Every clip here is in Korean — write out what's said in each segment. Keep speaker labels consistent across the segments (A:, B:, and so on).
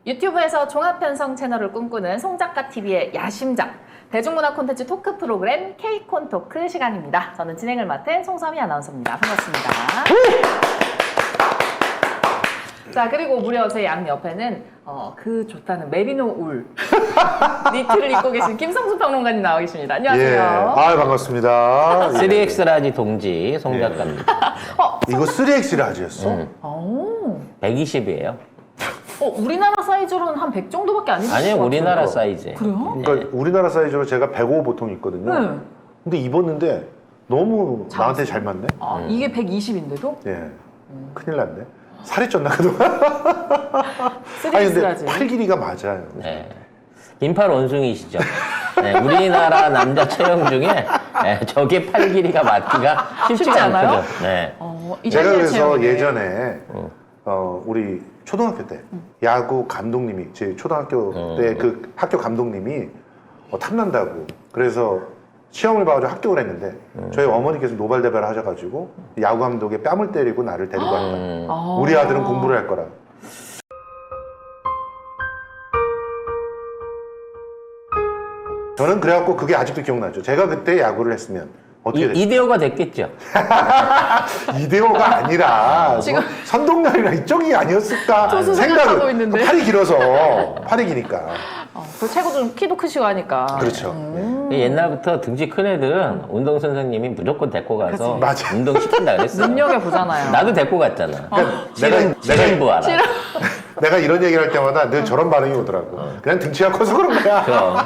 A: 유튜브에서 종합편성 채널을 꿈꾸는 송작가TV의 야심작 대중문화 콘텐츠 토크 프로그램 K콘토크 시간입니다. 저는 진행을 맡은 송서미 아나운서입니다. 반갑습니다. 자, 그리고 무려 제 양 옆에는 그 좋다는 메리노 울 니트를 입고 계신 김성수 평론가님 나와 계십니다. 안녕하세요.
B: 예. 아, 반갑습니다.
C: 3X 라지 동지 송 작가입니다.
B: 이거 3X 라지였어?
A: 오.
C: 120이에요.
A: 우리나라 사이즈로는 한 100 정도밖에 안 입을 것
C: 아니요,
A: 같아요.
C: 우리나라 사이즈.
A: 그래요?
B: 그러니까 우리나라 사이즈로 제가 105 보통 있거든요.
A: 네.
B: 근데 입었는데 너무 나한테 잘 맞네.
A: 아, 이게 120인데도?
B: 예. 큰일 났네. 살이 쪘나 그동안?
A: 3X 라지.
B: 팔 길이가 맞아요.
C: 네. 긴팔 원숭이시죠. 네, 우리나라 남자 체형 중에 저게 팔 길이가 맞기가
A: 쉽지
C: 쉽지가
A: 않아요?
C: 않거든. 네.
B: 제가 그래서
A: 체형이네.
B: 예전에 우리 초등학교 때 야구 감독님이 제 초등학교 때 그 학교 감독님이 탐난다고 그래서 시험을 봐가지고 합격을 했는데 저희 어머니께서 노발대발을 하셔가지고 야구 감독의 뺨을 때리고 나를 데리고 갔다. 우리 아들은 공부를 할 거라. 저는 그래갖고 그게 아직도 기억나죠. 제가 그때 야구를 했으면 어떻게 됐을까?
C: 이대호가 됐겠죠.
B: 이대호가 아니라
A: 지금-
B: 뭐 선동열이나 이쪽이 아니었을까
A: 조수 생각하고 있는데.
B: 팔이 길어서 팔이 기니까
A: 그 최고 좀 키도 크시고 하니까.
B: 그렇죠.
C: 옛날부터 등치 큰 애들은 운동 선생님이 무조건 데리고 가서
B: 맞아.
C: 운동 시킨다 그랬어.
A: 눈여겨 보잖아요.
C: 나도 데리고 갔잖아.
B: 그러니까
C: 씨름부 알아.
B: 내가 이런 얘기를 할 때마다 늘 저런 반응이 오더라고. 그냥 등치가 커서 그런 거야.
C: 그럼.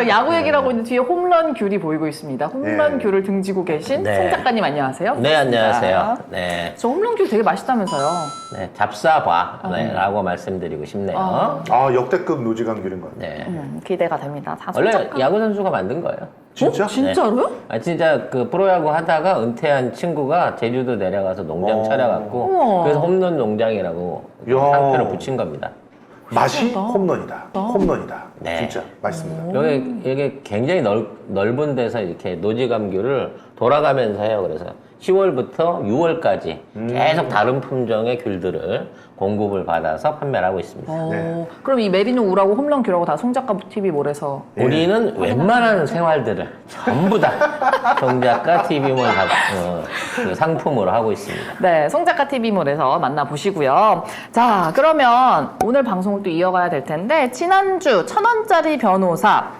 A: 야구 얘기를 하고 있는 뒤에 홈런 귤이 보이고 있습니다. 홈런
B: 네.
A: 귤을 등지고 계신
C: 네.
A: 송 작가님 안녕하세요.
C: 네, 안녕하세요.
A: 반갑습니다.
C: 네.
A: 저 홈런 귤 되게 맛있다면서요.
C: 네, 잡사봐. 네, 라고 말씀드리고 싶네요.
B: 아 역대급 노지강귤인 것 같아.
C: 네.
A: 기대가 됩니다. 다
C: 원래
A: 손작가.
C: 야구 선수가 만든 거예요.
B: 진짜?
A: 진짜로요?
C: 아 진짜 그 프로야구 하다가 은퇴한 친구가 제주도 내려가서 농장 차려갖고
A: 우와.
C: 그래서 홈런 농장이라고
B: 야.
C: 상표를 붙인 겁니다.
B: 맛이
A: 신기하다.
B: 홈런이다. 홈런이다.
C: 네.
B: 진짜 맛있습니다.
C: 여기 굉장히 넓은 데서 이렇게 노지감귤을 돌아가면서 해요. 그래서 10월부터 6월까지 계속 다른 품종의 귤들을 공급을 받아서 판매를 하고 있습니다.
B: 네.
A: 그럼 이 메리노 우라고 홈런 귤하고 다 송작가 TV몰에서
C: 우리는 웬만한 생활들을 전부 다 송작가 TV몰 그 상품으로 하고 있습니다.
A: 네, 송작가 TV몰에서 만나보시고요. 자, 그러면 오늘 방송을 또 이어가야 될 텐데 지난주 1,000원짜리 변호사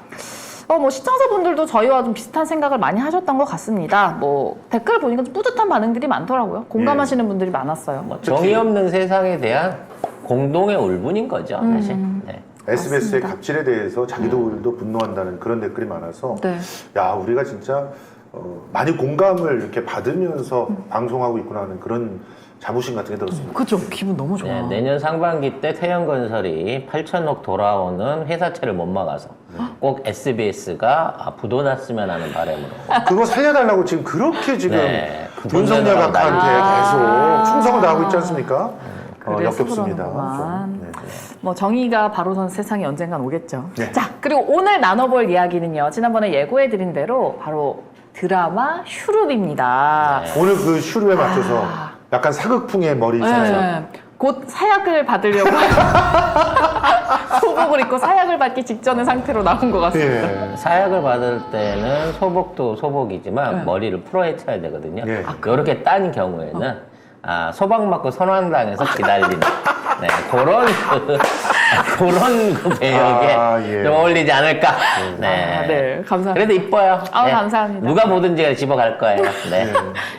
A: 뭐 시청자분들도 저희와 좀 비슷한 생각을 많이 하셨던 것 같습니다. 뭐 댓글 보니까 좀 뿌듯한 반응들이 많더라고요. 공감하시는 분들이 많았어요.
C: 뭐 정의 없는 세상에 대한 공동의 울분인 거죠, 사실. 네.
B: SBS의 갑질에 대해서 자기들도 분노한다는 그런 댓글이 많아서
A: 네.
B: 야 우리가 진짜 많이 공감을 이렇게 받으면서 방송하고 있구나 하는 그런 자부심 같은 게 들었습니다.
A: 그죠? 기분 너무 좋아.
C: 네, 내년 상반기 때 태양건설이 8천억 돌아오는 회사채를 못 막아서 꼭 SBS가 부도났으면 하는 바람으로.
B: 그거 살려달라고 지금 그렇게 지금
C: 네, 그
B: 윤석열
C: 문제가
B: 각하한테 계속 충성을 다하고 있지 않습니까?
A: 그래서
B: 역겹습니다.
A: 그러는구만.
B: 좀. 네.
A: 뭐 정의가 바로 선 세상이 언젠간 오겠죠.
B: 네.
A: 자, 그리고 오늘 나눠볼 이야기는요. 지난번에 예고해드린 대로 바로 드라마 슈룹입니다.
C: 네.
B: 오늘 그 슈루에 맞춰서 약간 사극풍의 머리 있잖아요.
A: 네. 곧 사약을 받으려고 소복을 입고 사약을 받기 직전의 상태로 나온 것 같습니다.
B: 예.
C: 사약을 받을 때는 소복도 소복이지만 머리를 풀어헤쳐야 되거든요.
B: 예.
C: 이렇게 딴 경우에는 소방 맞고 선왕당에서 기다리는 그런 그 배역에
B: 예.
C: 좀 어울리지 않을까. 네.
A: 네, 감사합니다.
C: 그래도 이뻐요.
A: 감사합니다.
C: 누가 보든지 집어갈 거예요. 네.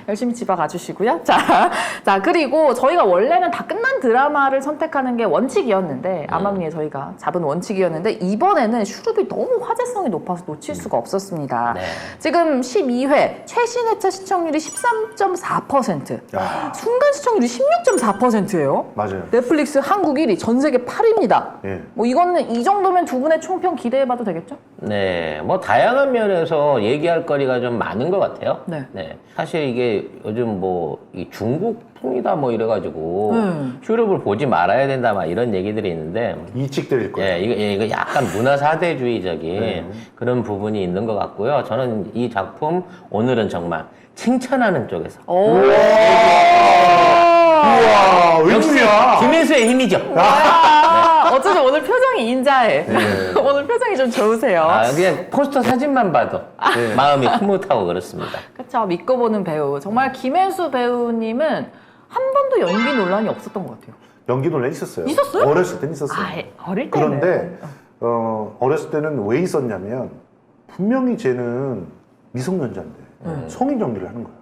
A: 열심히 집어가 주시고요. 자, 그리고 저희가 원래는 다 끝난 드라마를 선택하는 게 원칙이었는데, 암암리에 저희가 잡은 원칙이었는데, 이번에는 슈룹이 너무 화제성이 높아서 놓칠 수가 없었습니다.
C: 네.
A: 지금 12회, 최신 회차 시청률이 13.4%,
B: 야,
A: 순간 시청률이 16.4%예요.
B: 맞아요.
A: 넷플릭스 한국 1위, 전 세계 8위입니다.
B: 예.
A: 뭐 이거는 이 정도면 두 분의 총평 기대해봐도 되겠죠?
C: 네, 뭐 다양한 면에서 얘기할 거리가 좀 많은 것 같아요.
A: 네.
C: 사실 이게 요즘 뭐 이 중국풍이다 뭐 이래가지고 슈룹을 보지 말아야 된다 막 이런 얘기들이 있는데,
B: 이직될 거예요.
C: 이거 약간 문화 사대주의적인 그런 부분이 있는 것 같고요. 저는 이 작품 오늘은 정말 칭찬하는 쪽에서.
A: 오.
B: 우와,
C: 역시
B: 웬일이야?
C: 김혜수의 힘이죠.
A: 와, 어쩌면 오늘 표정이 인자해.
B: 네.
A: 오늘 표정이 좀 좋으세요.
C: 아, 그냥 포스터 사진만 봐도 마음이 흐뭇하고 그렇습니다.
A: 그렇죠. 믿고 보는 배우. 정말 김혜수 배우님은 한 번도 연기 논란이 없었던 것 같아요.
B: 연기 논란 있었어요.
A: 있었어요?
B: 어렸을 땐 있었어요.
A: 어릴 때는.
B: 그런데 어렸을 때는 왜 있었냐면 분명히 쟤는 미성년자인데 성인 연기를 하는 거야.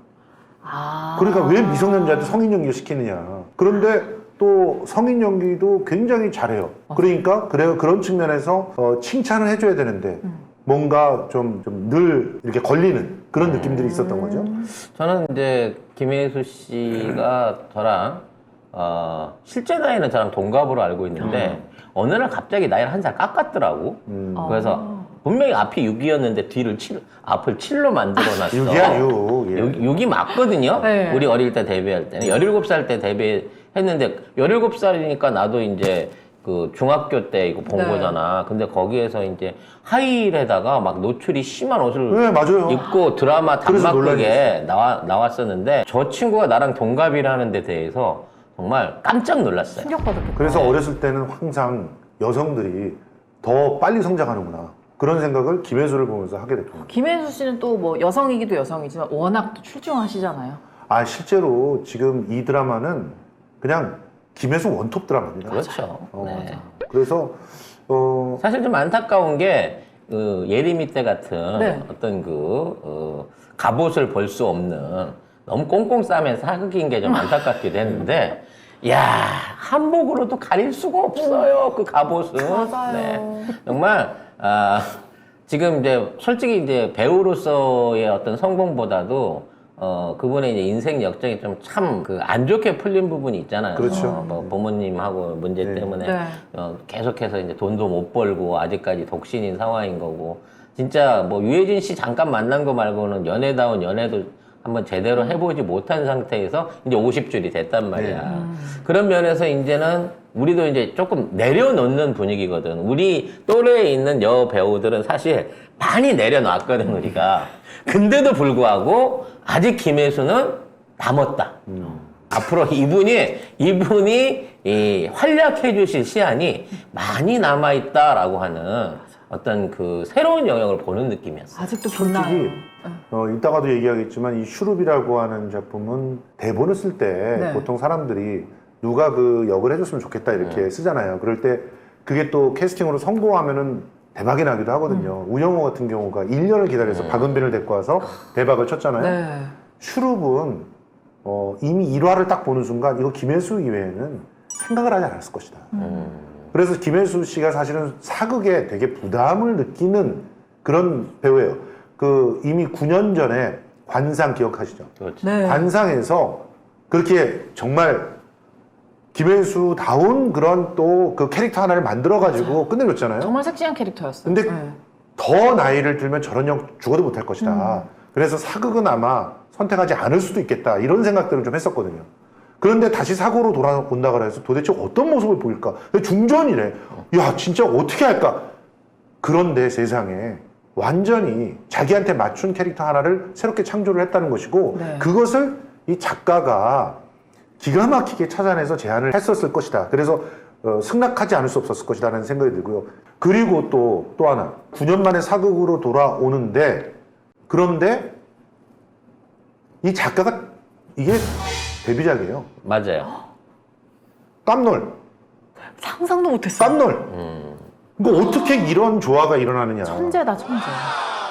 B: 그러니까 왜 미성년자한테 성인 연기를 시키느냐. 그런데 또 성인 연기도 굉장히 잘해요. 그러니까 그런 측면에서 칭찬을 해줘야 되는데 뭔가 좀 늘 이렇게 걸리는 그런 느낌들이 있었던 거죠.
C: 저는 이제 김혜수 씨가 저랑 실제 나이는 저랑 동갑으로 알고 있는데 어느 날 갑자기 나이를 한 살 깎았더라고. 그래서 분명히 앞이 6이었는데 앞을 7로 만들어놨어.
B: 6이야 6. 예.
C: 6이 맞거든요.
A: 네.
C: 우리 어릴 때 데뷔할 때는 17살 때 데뷔했는데 17살이니까 나도 이제 그 중학교 때 이거 본
A: 네.
C: 거잖아. 근데 거기에서 이제 하이힐에다가 막 노출이 심한 옷을
B: 네, 맞아요.
C: 입고 드라마
B: 그래서
C: 단막극에 나왔었는데 저 친구가 나랑 동갑이라는 데 대해서 정말 깜짝 놀랐어요.
A: 충격받았겠다.
B: 그래서 어렸을 때는 항상 여성들이 더 빨리 성장하는구나. 그런 생각을 김혜수를 보면서 하게 됐거든요.
A: 김혜수 씨는 또 뭐 여성이기도 여성이지만 워낙 또 출중하시잖아요.
B: 실제로 지금 이 드라마는 그냥 김혜수 원톱 드라마입니다.
C: 그렇죠. 네.
B: 그래서
C: 사실 좀 안타까운 게 그 예림이 때 같은
A: 네.
C: 어떤 갑옷을 볼 수 없는 너무 꽁꽁 싸면 사극인 게 좀 안타깝기도 했는데 야 한복으로도 가릴 수가 없어요 그 갑옷은.
A: 맞아요.
C: 정말 지금 이제 솔직히 이제 배우로서의 어떤 성공보다도 그분의 이제 인생 역정이 좀 참 안 좋게 풀린 부분이 있잖아요.
B: 그렇죠.
C: 뭐 부모님하고 문제
B: 네.
C: 때문에
A: 네.
C: 계속해서 이제 돈도 못 벌고 아직까지 독신인 상황인 거고 진짜 뭐 유해진 씨 잠깐 만난 거 말고는 연애다운 연애도 한번 제대로 해보지 못한 상태에서 이제 50줄이 됐단 말이야. 그런 면에서 이제는 우리도 이제 조금 내려놓는 분위기거든. 우리 또래에 있는 여 배우들은 사실 많이 내려놨거든, 우리가. 근데도 불구하고 아직 김혜수는 남았다. 앞으로 이분이 이 활약해 주실 시간이 많이 남아있다라고 하는 어떤 그 새로운 영역을 보는 느낌이었어.
A: 아직도
B: 솔직히
A: 빛나요.
B: 이따가도 얘기하겠지만 이 슈룹이라고 하는 작품은 대본을 쓸 때
A: 네.
B: 보통 사람들이 누가 그 역을 해줬으면 좋겠다 이렇게 쓰잖아요. 그럴 때 그게 또 캐스팅으로 성공하면은 대박이 나기도 하거든요. 우영우 같은 경우가 1년을 기다려서 박은빈을 데리고 와서 대박을 쳤잖아요.
A: 네.
B: 슈룹은 이미 1화를 딱 보는 순간 이거 김혜수 이외에는 생각을 하지 않았을 것이다. 그래서 김혜수 씨가 사실은 사극에 되게 부담을 느끼는 그런 배우예요. 이미 9년 전에 관상 기억하시죠?
C: 그렇지.
A: 네.
B: 관상에서 그렇게 정말 김혜수다운 그런 또 그 캐릭터 하나를 만들어가지고 끝내줬잖아요.
A: 정말 섹시한 캐릭터였어요.
B: 근데
A: 네.
B: 더 나이를 들면 저런 역 죽어도 못할 것이다. 그래서 사극은 아마 선택하지 않을 수도 있겠다. 이런 생각들을 좀 했었거든요. 그런데 다시 사고로 돌아온다 그래서 도대체 어떤 모습을 보일까? 중전이래. 야, 진짜 어떻게 할까? 그런데 세상에 완전히 자기한테 맞춘 캐릭터 하나를 새롭게 창조를 했다는 것이고
A: 네.
B: 그것을 이 작가가 기가 막히게 찾아내서 제안을 했었을 것이다. 그래서 승낙하지 않을 수 없었을 것이라는 생각이 들고요. 그리고 또 하나 9년 만에 사극으로 돌아오는데 그런데 이 작가가 이게 데뷔작이에요.
C: 맞아요.
B: 깜놀.
A: 상상도 못했어요.
B: 깜놀. 그러니까 어떻게 이런 조화가 일어나느냐.
A: 천재다, 천재.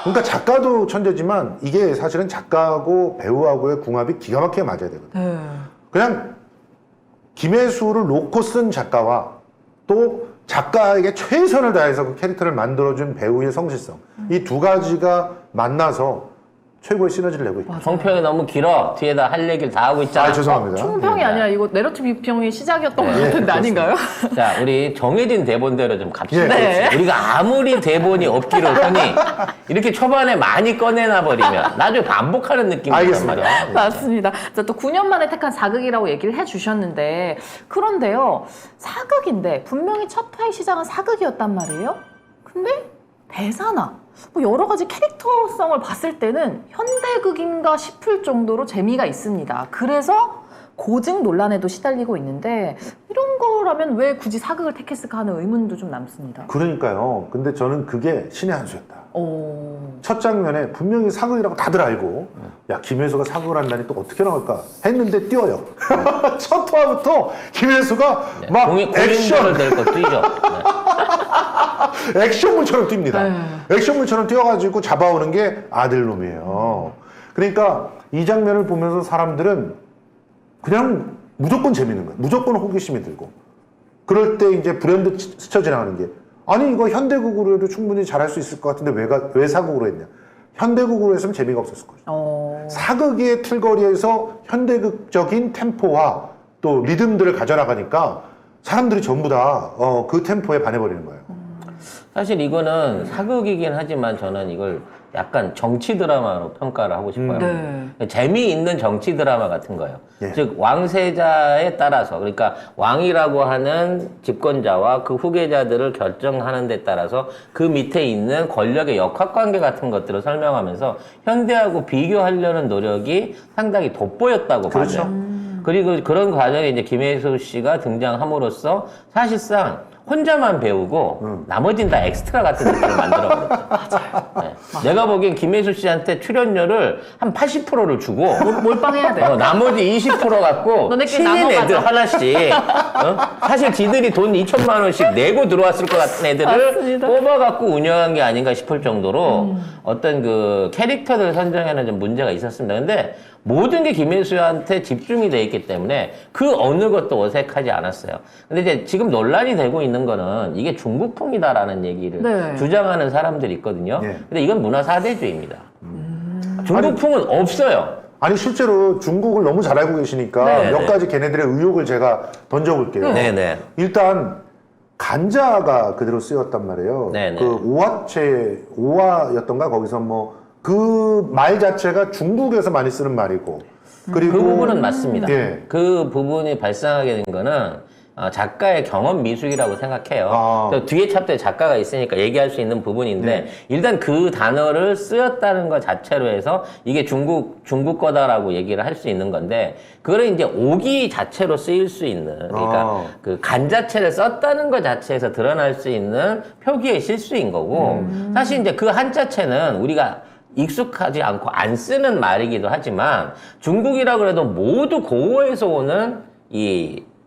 B: 그러니까 작가도 천재지만 이게 사실은 작가하고 배우하고의 궁합이 기가 막히게 맞아야 되거든요.
A: 네.
B: 그냥 김혜수를 놓고 쓴 작가와 또 작가에게 최선을 다해서 그 캐릭터를 만들어준 배우의 성실성 이 두 가지가 만나서 최고의 시너지를 내고 있다.
C: 성평이 너무 길어. 뒤에다 할 얘기를 다 하고 있잖아.
B: 죄송합니다.
A: 총평이
C: 네.
A: 아니라 이거 내러티브 비평이 시작이었던 것
B: 네,
A: 같은데
B: 그렇습니다.
A: 아닌가요?
C: 자, 우리 정해진 대본대로 좀 갑시다.
A: 네.
C: 우리가 아무리 대본이 없기로 하니 이렇게 초반에 많이 꺼내놔 버리면 나중에 반복하는 느낌이
B: 알겠습니다.
C: 단 말이야.
A: 맞습니다. 자, 또 9년 만에 택한 사극이라고 얘기를 해주셨는데 그런데요, 사극인데 분명히 첫 회의 시작은 사극이었단 말이에요. 근데 대사나 뭐 여러 가지 캐릭터성을 봤을 때는 현대극인가 싶을 정도로 재미가 있습니다. 그래서 고증 논란에도 시달리고 있는데 이런 걸 프로라면 왜 굳이 사극을 택했을까 하는 의문도 좀 남습니다.
B: 그러니까요. 근데 저는 그게 신의 한 수였다.
A: 오.
B: 첫 장면에 분명히 사극이라고 다들 알고 야 김혜수가 사극을 한다니 또 어떻게 나올까 했는데 뛰어요. 첫 화부터 김혜수가 막
C: 공인들을 데리고 뛰죠. 네.
B: 액션물처럼 뜁니다.
A: 네.
B: 액션물처럼 뛰어가지고 잡아오는 게 아들놈이에요. 그러니까 이 장면을 보면서 사람들은 그냥 무조건 재밌는 거예요. 무조건 호기심이 들고. 그럴 때 이제 브랜드 스쳐 지나가는 게 아니 이거 현대극으로 해도 충분히 잘할 수 있을 것 같은데 왜 사극으로 했냐. 현대극으로 했으면 재미가 없었을 거죠. 사극의 틀거리에서 현대극적인 템포와 또 리듬들을 가져나가니까 사람들이 전부 다 그 템포에 반해버리는 거예요.
C: 사실 이거는 사극이긴 하지만 저는 이걸 약간 정치 드라마로 평가를 하고 싶어요.
A: 네.
C: 재미있는 정치 드라마 같은 거예요.
B: 예.
C: 즉 왕세자에 따라서 그러니까 왕이라고 하는 집권자와 그 후계자들을 결정하는 데 따라서 그 밑에 있는 권력의 역학관계 같은 것들을 설명하면서 현대하고 비교하려는 노력이 상당히 돋보였다고
B: 그렇죠.
C: 봐요. 그리고 그런 과정에 이제 김혜수 씨가 등장함으로써 사실상 혼자만 배우고 나머지는 다 엑스트라 같은 느낌을 만들어버렸죠. 네. 내가 보기엔 김혜수 씨한테 출연료를 한 80%를 주고
A: 몰빵해야 돼.
C: 나머지 20% 갖고
A: 너네끼리
C: 신인
A: 나눠
C: 애들
A: 가자.
C: 하나씩 사실 지들이 돈 2천만 원씩 내고 들어왔을 것 같은 애들을
A: 맞습니다.
C: 뽑아갖고 운영한 게 아닌가 싶을 정도로 어떤 그 캐릭터들 선정에는 좀 문제가 있었습니다. 근데 모든 게 김혜수한테 집중이 돼 있기 때문에 그 어느 것도 어색하지 않았어요. 근데 이제 지금 논란이 되고 있는 거는 이게 중국풍이다라는 얘기를
A: 네.
C: 주장하는 사람들이 있거든요.
B: 네.
C: 근데 이건 문화 사대주의입니다. 중국풍은 없어요.
B: 아니 실제로 중국을 너무 잘 알고 계시니까
C: 네,
B: 몇
C: 네.
B: 가지 걔네들의 의혹을 제가 던져볼게요.
C: 네네.
B: 일단 간자가 그대로 쓰였단 말이에요.
C: 네네.
B: 그 오화였던가 거기서 뭐 그 말 자체가 중국에서 많이 쓰는 말이고 그리고
C: 그 부분은 맞습니다.
B: 예.
C: 그 부분이 발생하게 된 거는 작가의 경험 미숙이라고 생각해요.
B: 아.
C: 또 뒤에 챕터에 작가가 있으니까 얘기할 수 있는 부분인데 일단 그 단어를 쓰였다는 것 자체로 해서 이게 중국 거다라고 얘기를 할 수 있는 건데 그거를 이제 오기 자체로 쓰일 수 있는 그러니까 그 간 자체를 썼다는 것 자체에서 드러날 수 있는 표기의 실수인 거고 사실 이제 그 한자체는 우리가 익숙하지 않고 안 쓰는 말이기도 하지만 중국이라고 해도 모두 고어에서 오는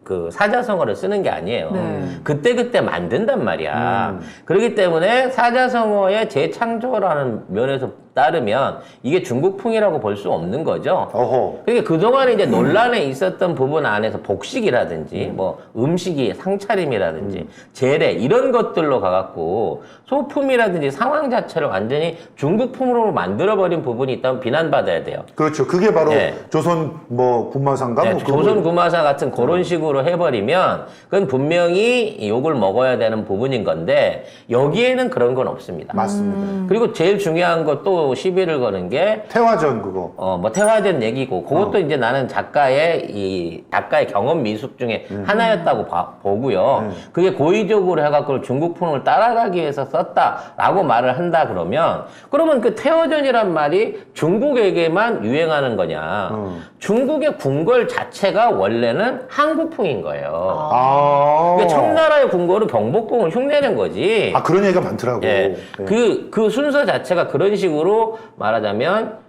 C: 그 사자성어를 쓰는 게 아니에요.
A: 네.
C: 그때그때 만든단 말이야. 그렇기 때문에 사자성어의 재창조라는 면에서 따르면 이게 중국풍이라고 볼 수 없는 거죠.
B: 어허.
C: 그러니까 그동안에 이제 논란에 있었던 부분 안에서 복식이라든지 뭐 음식이 상차림이라든지 재래 이런 것들로 가갖고 소품이라든지 상황 자체를 완전히 중국풍으로 만들어버린 부분이 있다면 비난받아야 돼요.
B: 그렇죠. 그게 바로
C: 네.
B: 조선 뭐 군마상가
C: 네,
B: 뭐
C: 조선 구마사 같은 그런 식으로 해버리면 그건 분명히 욕을 먹어야 되는 부분인 건데 여기에는 그런 건 없습니다.
B: 맞습니다.
C: 그리고 제일 중요한 것도 시비를 거는 게
B: 태화전 그거.
C: 뭐 태화전 얘기고 그것도 이제 나는 작가의 경험 미숙 중에 하나였다고 보고요. 그게 고의적으로 해갖고 중국풍을 따라가기 위해서 썼다라고 말을 한다 그러면 그 태화전이란 말이 중국에게만 유행하는 거냐? 중국의 궁궐 자체가 원래는 한국풍인 거예요. 그러니까 청나라의 궁궐은 경복궁을 흉내낸 거지.
B: 그런 얘기가 많더라고.
C: 예.
B: 네.
C: 그 순서 자체가 그런 식으로 말하자면,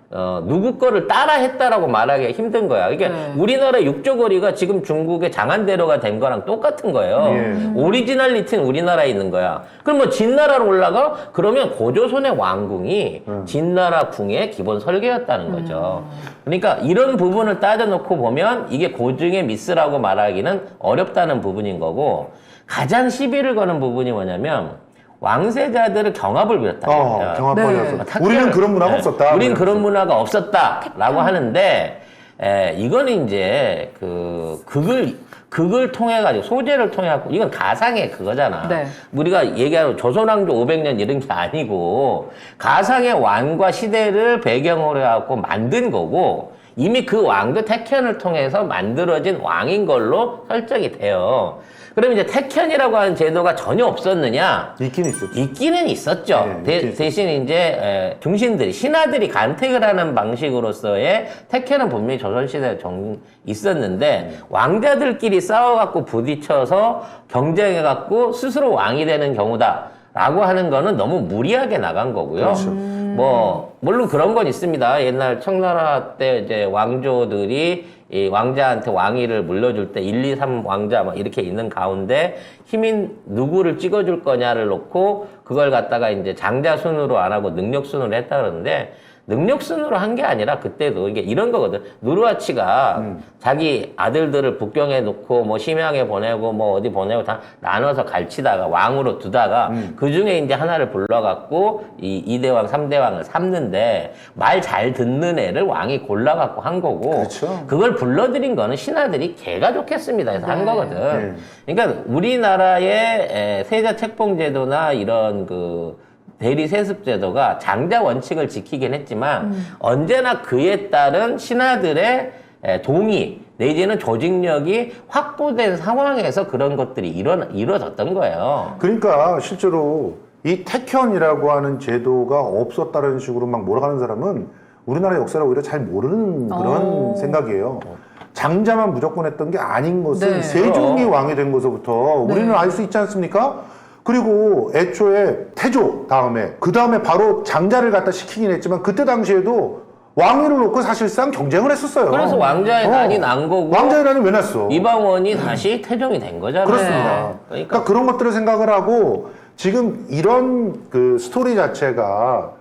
C: 누구 거를 따라 했다라고 말하기가 힘든 거야. 그러니까 우리나라 육조거리가 지금 중국의 장안대로가 된 거랑 똑같은 거예요. 오리지널리티는 우리나라에 있는 거야. 그럼 뭐 진나라로 올라가? 그러면 고조선의 왕궁이 진나라 궁의 기본 설계였다는 거죠. 그러니까 이런 부분을 따져놓고 보면 이게 고증의 미스라고 말하기는 어렵다는 부분인 거고 가장 시비를 거는 부분이 뭐냐면 왕세자들을 경합을 벌였다.
B: 경합
A: 네.
B: 벌였어. 우리는 그런 문화가 없었다.
C: 우린 그런 문화가 없었다라고 하는데 이거는 이제 극을 통해 가지고 소재를 통해 갖고 이건 가상의 그거잖아.
A: 네.
C: 우리가 얘기하는 조선왕조 500년 이런 게 아니고 가상의 왕과 시대를 배경으로 해 갖고 만든 거고 이미 그 왕도 태견을 통해서 만들어진 왕인 걸로 설정이 돼요. 그럼 이제 태견이라고 하는 제도가 전혀 없었느냐?
B: 있긴 있었죠.
C: 있기는 있었죠.
B: 네, 있긴
C: 대신 이제 중신들이 신하들이 간택을 하는 방식으로서의 태견은 분명히 조선시대에 있었는데 왕자들끼리 싸워갖고 부딪혀서 경쟁해갖고 스스로 왕이 되는 경우다라고 하는 거는 너무 무리하게 나간 거고요.
B: 그렇죠.
C: 뭐 물론 그런 건 있습니다. 옛날 청나라 때 이제 왕조들이 이 왕자한테 왕위를 물려줄 때 1, 2, 3 왕자 막 이렇게 있는 가운데 힘인 누구를 찍어줄 거냐를 놓고 그걸 갖다가 이제 장자 순으로 안 하고 능력 순으로 했다 그러는데 능력 순으로 한 게 아니라 그때도 이게 이런 거거든. 누르하치가 자기 아들들을 북경에 놓고 뭐 심양에 보내고 뭐 어디 보내고 다 나눠서 갈치다가 왕으로 두다가 그 중에 이제 하나를 불러갖고 이 2대왕, 3대왕을 삼는데 말 잘 듣는 애를 왕이 골라갖고 한 거고
B: 그렇죠.
C: 그걸 불러들인 거는 신하들이 개가 좋겠습니다 해서 한 거거든. 그러니까 우리나라의 세자 책봉제도나 이런 그 대리 세습 제도가 장자 원칙을 지키긴 했지만 언제나 그에 따른 신하들의 동의 내지는 조직력이 확보된 상황에서 그런 것들이 이루어졌던 거예요.
B: 그러니까 실제로 이 태견이라고 하는 제도가 없었다는 식으로 막 몰아가는 사람은 우리나라 역사를 오히려 잘 모르는 그런 생각이에요. 장자만 무조건 했던 게 아닌 것은
A: 네.
B: 세종이 왕이 된 것부터 우리는 알 수 있지 않습니까? 그리고 애초에 태조 다음에 그 다음에 바로 장자를 갖다 시키긴 했지만 그때 당시에도 왕위를 놓고 사실상 경쟁을 했었어요.
C: 그래서 왕자의 난이 난 거고
B: 왕자의 난이 왜 났어?
C: 이방원이 다시 태종이 된 거잖아요.
B: 그렇습니다. 그러니까 그런 것들을 생각을 하고 지금 이런 그 스토리 자체가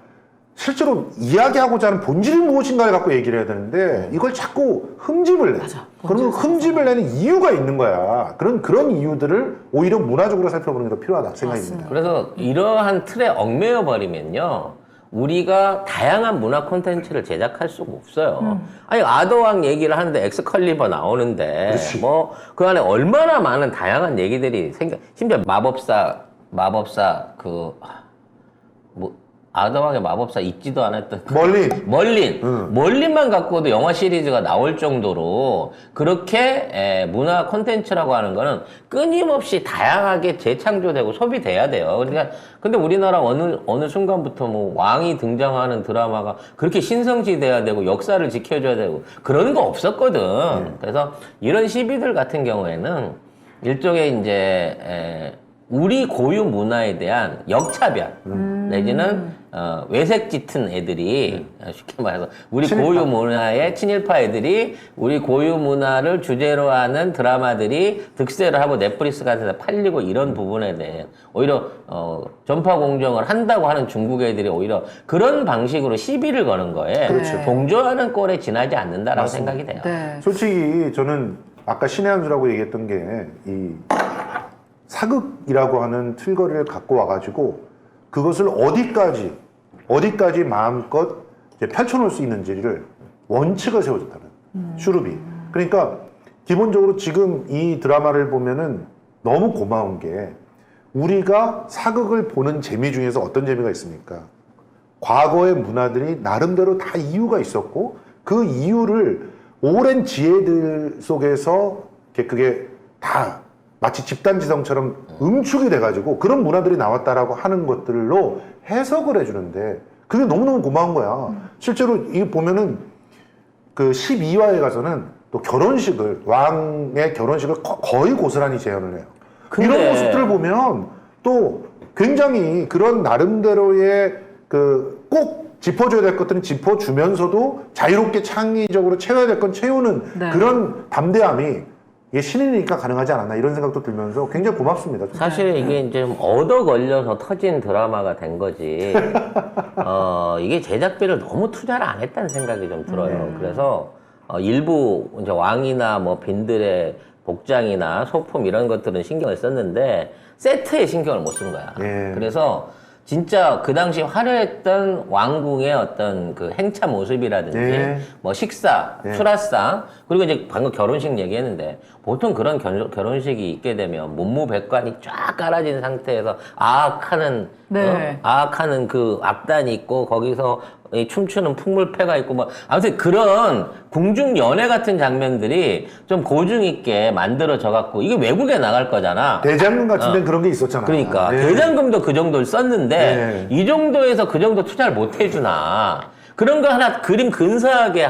B: 실제로 이야기하고자 하는 본질이 무엇인가를 갖고 얘기를 해야 되는데 이걸 자꾸 흠집을 내. 그러면 흠집을 내는 이유가 있는 거야. 그런 이유들을 오히려 문화적으로 살펴보는 게 더 필요하다 생각입니다.
C: 그래서 이러한 틀에 얽매여 버리면요. 우리가 다양한 문화 콘텐츠를 제작할 수가 없어요. 아니 아더왕 얘기를 하는데 엑스컬리버 나오는데
B: 그렇지.
C: 뭐 그 안에 얼마나 많은 다양한 얘기들이 심지어 마법사 아더왕의 마법사 있지도 않았던 멀린만 갖고도 영화 시리즈가 나올 정도로 그렇게 문화 콘텐츠라고 하는 거는 끊임없이 다양하게 재창조되고 소비돼야 돼요. 그러니까 근데 우리나라 어느 순간부터 뭐 왕이 등장하는 드라마가 그렇게 신성시돼야 되고 역사를 지켜줘야 되고 그런 거 없었거든. 그래서 이런 시비들 같은 경우에는 일종의 이제 우리 고유 문화에 대한 역차별 내지는 외색 짙은 애들이 쉽게 말해서 우리
B: 친일파.
C: 고유 문화의 친일파 애들이 우리 고유 문화를 주제로 하는 드라마들이 득세를 하고 넷플릭스 같은 데 팔리고 이런 부분에 대해 오히려 전파 공정을 한다고 하는 중국 애들이 오히려 그런 방식으로 시비를 거는 거에
A: 그렇죠.
C: 동조하는 꼴에 지나지 않는다라고
B: 맞습니다.
C: 생각이 돼요.
A: 네.
B: 솔직히 저는 아까 신의 한 수라고 얘기했던 게 이 사극이라고 하는 틀거리를 갖고 와가지고 그것을 어디까지 마음껏 이제 펼쳐놓을 수 있는지를 원칙을 세워줬다는 슈룹이. 그러니까 기본적으로 지금 이 드라마를 보면은 너무 고마운 게 우리가 사극을 보는 재미 중에서 어떤 재미가 있습니까? 과거의 문화들이 나름대로 다 이유가 있었고 그 이유를 오랜 지혜들 속에서 그게 다 마치 집단지성처럼 응축이 돼가지고 그런 문화들이 나왔다라고 하는 것들로 해석을 해주는데 그게 너무너무 고마운 거야. 실제로 이거 보면은 그 12화에 가서는 또 왕의 결혼식을 거의 고스란히 재현을 해요.
C: 근데
B: 이런 모습들을 보면 또 굉장히 그런 나름대로의 그 꼭 짚어줘야 될 것들은 짚어주면서도 자유롭게 창의적으로 채워야 될 건 채우는
A: 네.
B: 그런 담대함이 이게 신인이니까 가능하지 않았나 이런 생각도 들면서 굉장히 고맙습니다.
C: 사실 이게 이제 좀 얻어 걸려서 터진 드라마가 된 거지. 이게 제작비를 너무 투자를 안 했다는 생각이 좀 들어요. 그래서 일부 이제 왕이나 뭐 빈들의 복장이나 소품 이런 것들은 신경을 썼는데 세트에 신경을 못 쓴 거야.
B: 예.
C: 그래서 진짜 그 당시 화려했던 왕궁의 어떤 그 행차 모습이라든지
B: 네.
C: 뭐 식사,
B: 네.
C: 수라상 그리고 이제 방금 결혼식 얘기했는데 보통 그런 결혼식이 있게 되면 문무백관이 쫙 깔아진 상태에서 아악 하는
A: 네.
C: 아악하는 그 악단이 있고 거기서 이 춤추는 풍물패가 있고 뭐 아무튼 그런 궁중 연애 같은 장면들이 좀 고증 있게 만들어져 갖고 이게 외국에 나갈 거잖아.
B: 대장금 같은 데는 그런 게 있었잖아.
C: 그러니까
B: 네.
C: 대장금도 그 정도를 썼는데
B: 네.
C: 이 정도에서 그 정도 투자를 못 해주나. 그런 거 하나 그림 근사하게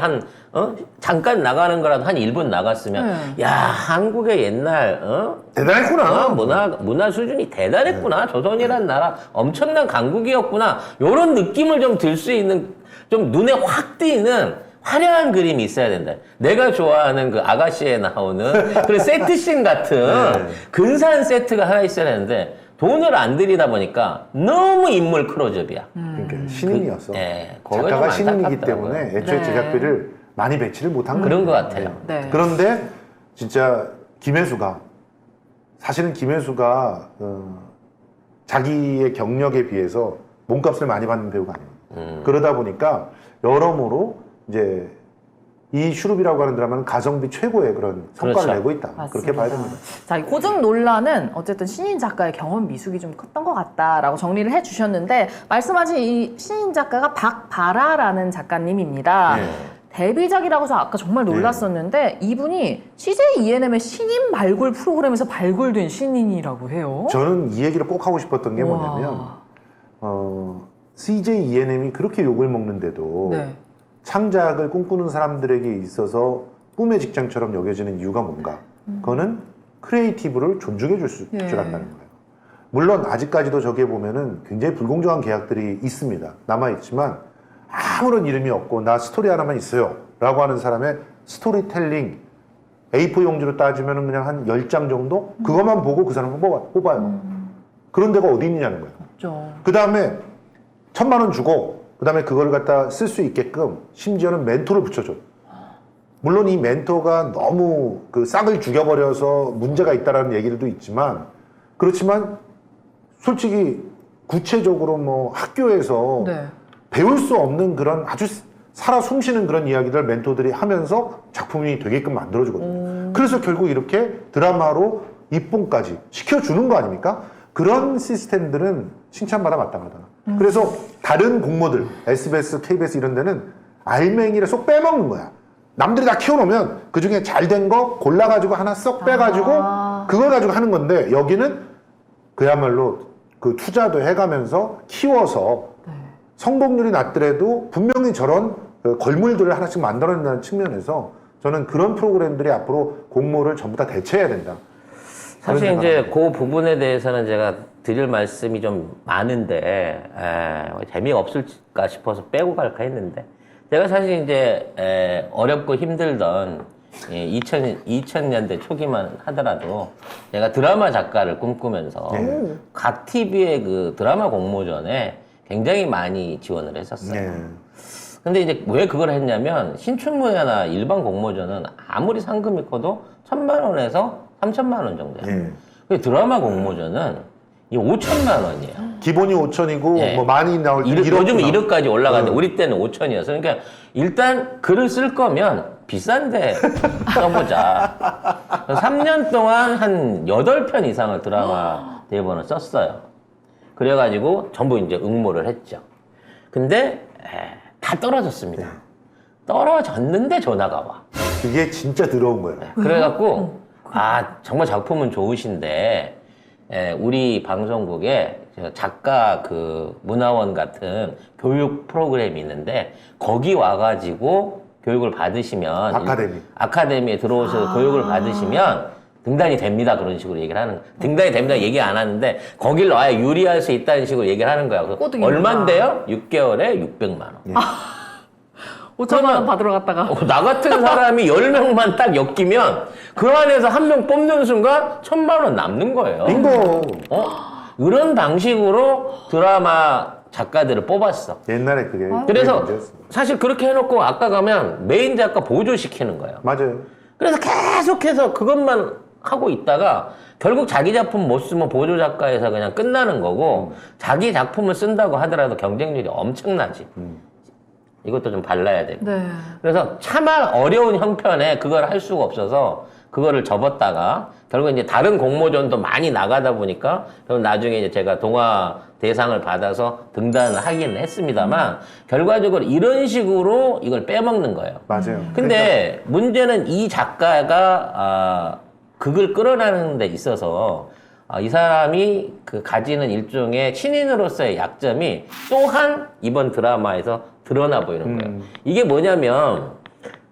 C: 잠깐 나가는 거라도 한 1분 나갔으면 야 한국의 옛날
B: 대단했구나.
C: 문화 수준이 대단했구나. 조선이란 나라 엄청난 강국이었구나. 요런 느낌을 좀 들 수 있는 좀 눈에 확 띄는 화려한 그림이 있어야 된다. 내가 좋아하는 그 아가씨에 나오는 그런 세트씬 같은 근사한 세트가 하나 있어야 되는데 돈을 안 들이다 보니까 너무 인물 클로즈업이야.
B: 그러니까 신인이었어.
C: 그거
B: 작가가
C: 좀
B: 신인이기
C: 안타깝더라고요.
B: 때문에 애초에
A: 네.
B: 제작비를 많이 배치를 못한 거예요.
C: 그런 것 같아요.
A: 네.
B: 그런데 진짜 김혜수가 사실은 김혜수가 자기의 경력에 비해서 몸값을 많이 받는 배우가 아닙니다. 그러다 보니까 여러모로 이제 이 슈룹이라고 하는 드라마는 가성비 최고의 그런 성과를
C: 그렇죠.
B: 내고 있다.
A: 맞습니다.
B: 그렇게 봐야 됩니다.
A: 자, 이 고증 논란은 어쨌든 신인 작가의 경험 미숙이 좀 컸던 것 같다라고 정리를 해주셨는데 말씀하신 이 신인 작가가 박바라라는 작가님입니다.
B: 네.
A: 데뷔작이라고 해서 아까 정말 놀랐었는데 이분이 CJ ENM의 신인 발굴 프로그램에서 발굴된 신인이라고 해요.
B: 저는 이 얘기를 꼭 하고 싶었던 게
A: 우와.
B: 뭐냐면 CJ ENM이 그렇게 욕을 먹는데도
A: 네.
B: 창작을 꿈꾸는 사람들에게 있어서 꿈의 직장처럼 여겨지는 이유가 뭔가? 그거는 크리에이티브를 존중해 줄
A: 네.
B: 줄 안다는 거예요. 물론 아직까지도 저기에 보면은 굉장히 불공정한 계약들이 있습니다. 남아있지만 아무런 이름이 없고 나 스토리 하나만 있어요 라고 하는 사람의 스토리텔링 A4 용지로 따지면 그냥 한 10장 정도? 그것만 보고 그 사람을 뽑아요. 그런 데가 어디 있느냐는 거예요.
A: 없죠.
B: 그 다음에 1,000만 원 주고 그 다음에 그걸 갖다 쓸 수 있게끔 심지어는 멘토를 붙여줘. 물론 이 멘토가 너무 그 싹을 죽여버려서 문제가 있다라는 얘기들도 있지만 그렇지만 솔직히 구체적으로 뭐 학교에서
A: 네.
B: 배울 수 없는 그런 아주 살아 숨쉬는 그런 이야기들 멘토들이 하면서 작품이 되게끔 만들어주거든요. 그래서 결국 이렇게 드라마로 입봉까지 시켜주는 거 아닙니까? 그런 시스템들은 칭찬받아 마땅하다. 그래서 다른 공모들, SBS, KBS 이런 데는 알맹이를 쏙 빼먹는 거야. 남들이 다 키워놓으면 그 중에 잘 된 거 골라가지고 하나 쏙 빼가지고 그걸 가지고 하는 건데 여기는 그야말로 그 투자도 해가면서 키워서 성공률이 낮더라도 분명히 저런 그 걸물들을 하나씩 만들어낸다는 측면에서 저는 그런 프로그램들이 앞으로 공모를 전부 다 대체해야 된다.
C: 사실
B: 그런
C: 이제
B: 생각을
C: 그 부분에 대해서는 제가 드릴 말씀이 좀 많은데 재미없을까 싶어서 빼고 갈까 했는데 제가 사실 이제 어렵고 힘들던 2000년대 초기만 하더라도 제가 드라마 작가를 꿈꾸면서 각 TV의 그 드라마 공모전에 굉장히 많이 지원을 했었어요.
B: 네.
C: 근데 이제 왜 그걸 했냐면 신춘문예나 일반 공모전은 아무리 상금이 커도 1,000만 원에서 3,000만 원 정도예요.
B: 네.
C: 근데 드라마 공모전은 이 5천만 원이에요.
B: 기본이 5천이고
C: 예.
B: 뭐 많이 나올 때
C: 요즘
B: 1억
C: 1억까지 올라가는데 우리 때는 5천이었어. 그러니까 일단 글을 쓸 거면 비싼데 써보자. 3년 동안 한 8편 이상을 드라마 대본을 썼어요. 그래가지고 전부 이제 응모를 했죠. 근데 다 떨어졌습니다. 떨어졌는데 전화가 와.
B: 그게 진짜 더러운 거예요.
C: 그래갖고 정말 작품은 좋으신데 우리 방송국에 작가 그 문화원 같은 교육 프로그램이 있는데 거기 와가지고 교육을 받으시면 아카데미에 들어오셔서 교육을 받으시면 등단이 됩니다. 그런 식으로 얘기를 하는 거야. 등단이 됩니다. 얘기 안 하는데 거길 와야 유리할 수 있다는 식으로 얘기를 하는 거야. 그래서 얼만데요? 6개월에 600만 원.
A: 5천만 원 받으러 갔다가
C: 나 같은 사람이 10명만 딱 엮이면 그 안에서 한 명 뽑는 순간 1,000만 원 남는 거예요.
B: 빙고.
C: 이런 방식으로 드라마 작가들을 뽑았어.
B: 옛날에 그게
C: 그래서
B: 문제였어.
C: 사실 그렇게 해놓고 아까 가면 메인 작가 보조시키는 거예요.
B: 맞아요.
C: 그래서 계속해서 그것만 하고 있다가 결국 자기 작품 못 쓰면 보조 작가에서 그냥 끝나는 거고 자기 작품을 쓴다고 하더라도 경쟁률이 엄청나지. 이것도 좀 발라야 되고.
A: 네.
C: 그래서 차마 어려운 형편에 그걸 할 수가 없어서 그거를 접었다가 결국 이제 다른 공모전도 많이 나가다 보니까 그럼 나중에 이제 제가 동화 대상을 받아서 등단을 하기는 했습니다만 결과적으로 이런 식으로 이걸 빼먹는 거예요.
B: 맞아요.
C: 근데 문제는 이 작가가 극을 끌어내는 데 있어서 이 사람이 그 가지는 일종의 신인으로서의 약점이 또한 이번 드라마에서 드러나 보이는 거예요. 이게 뭐냐면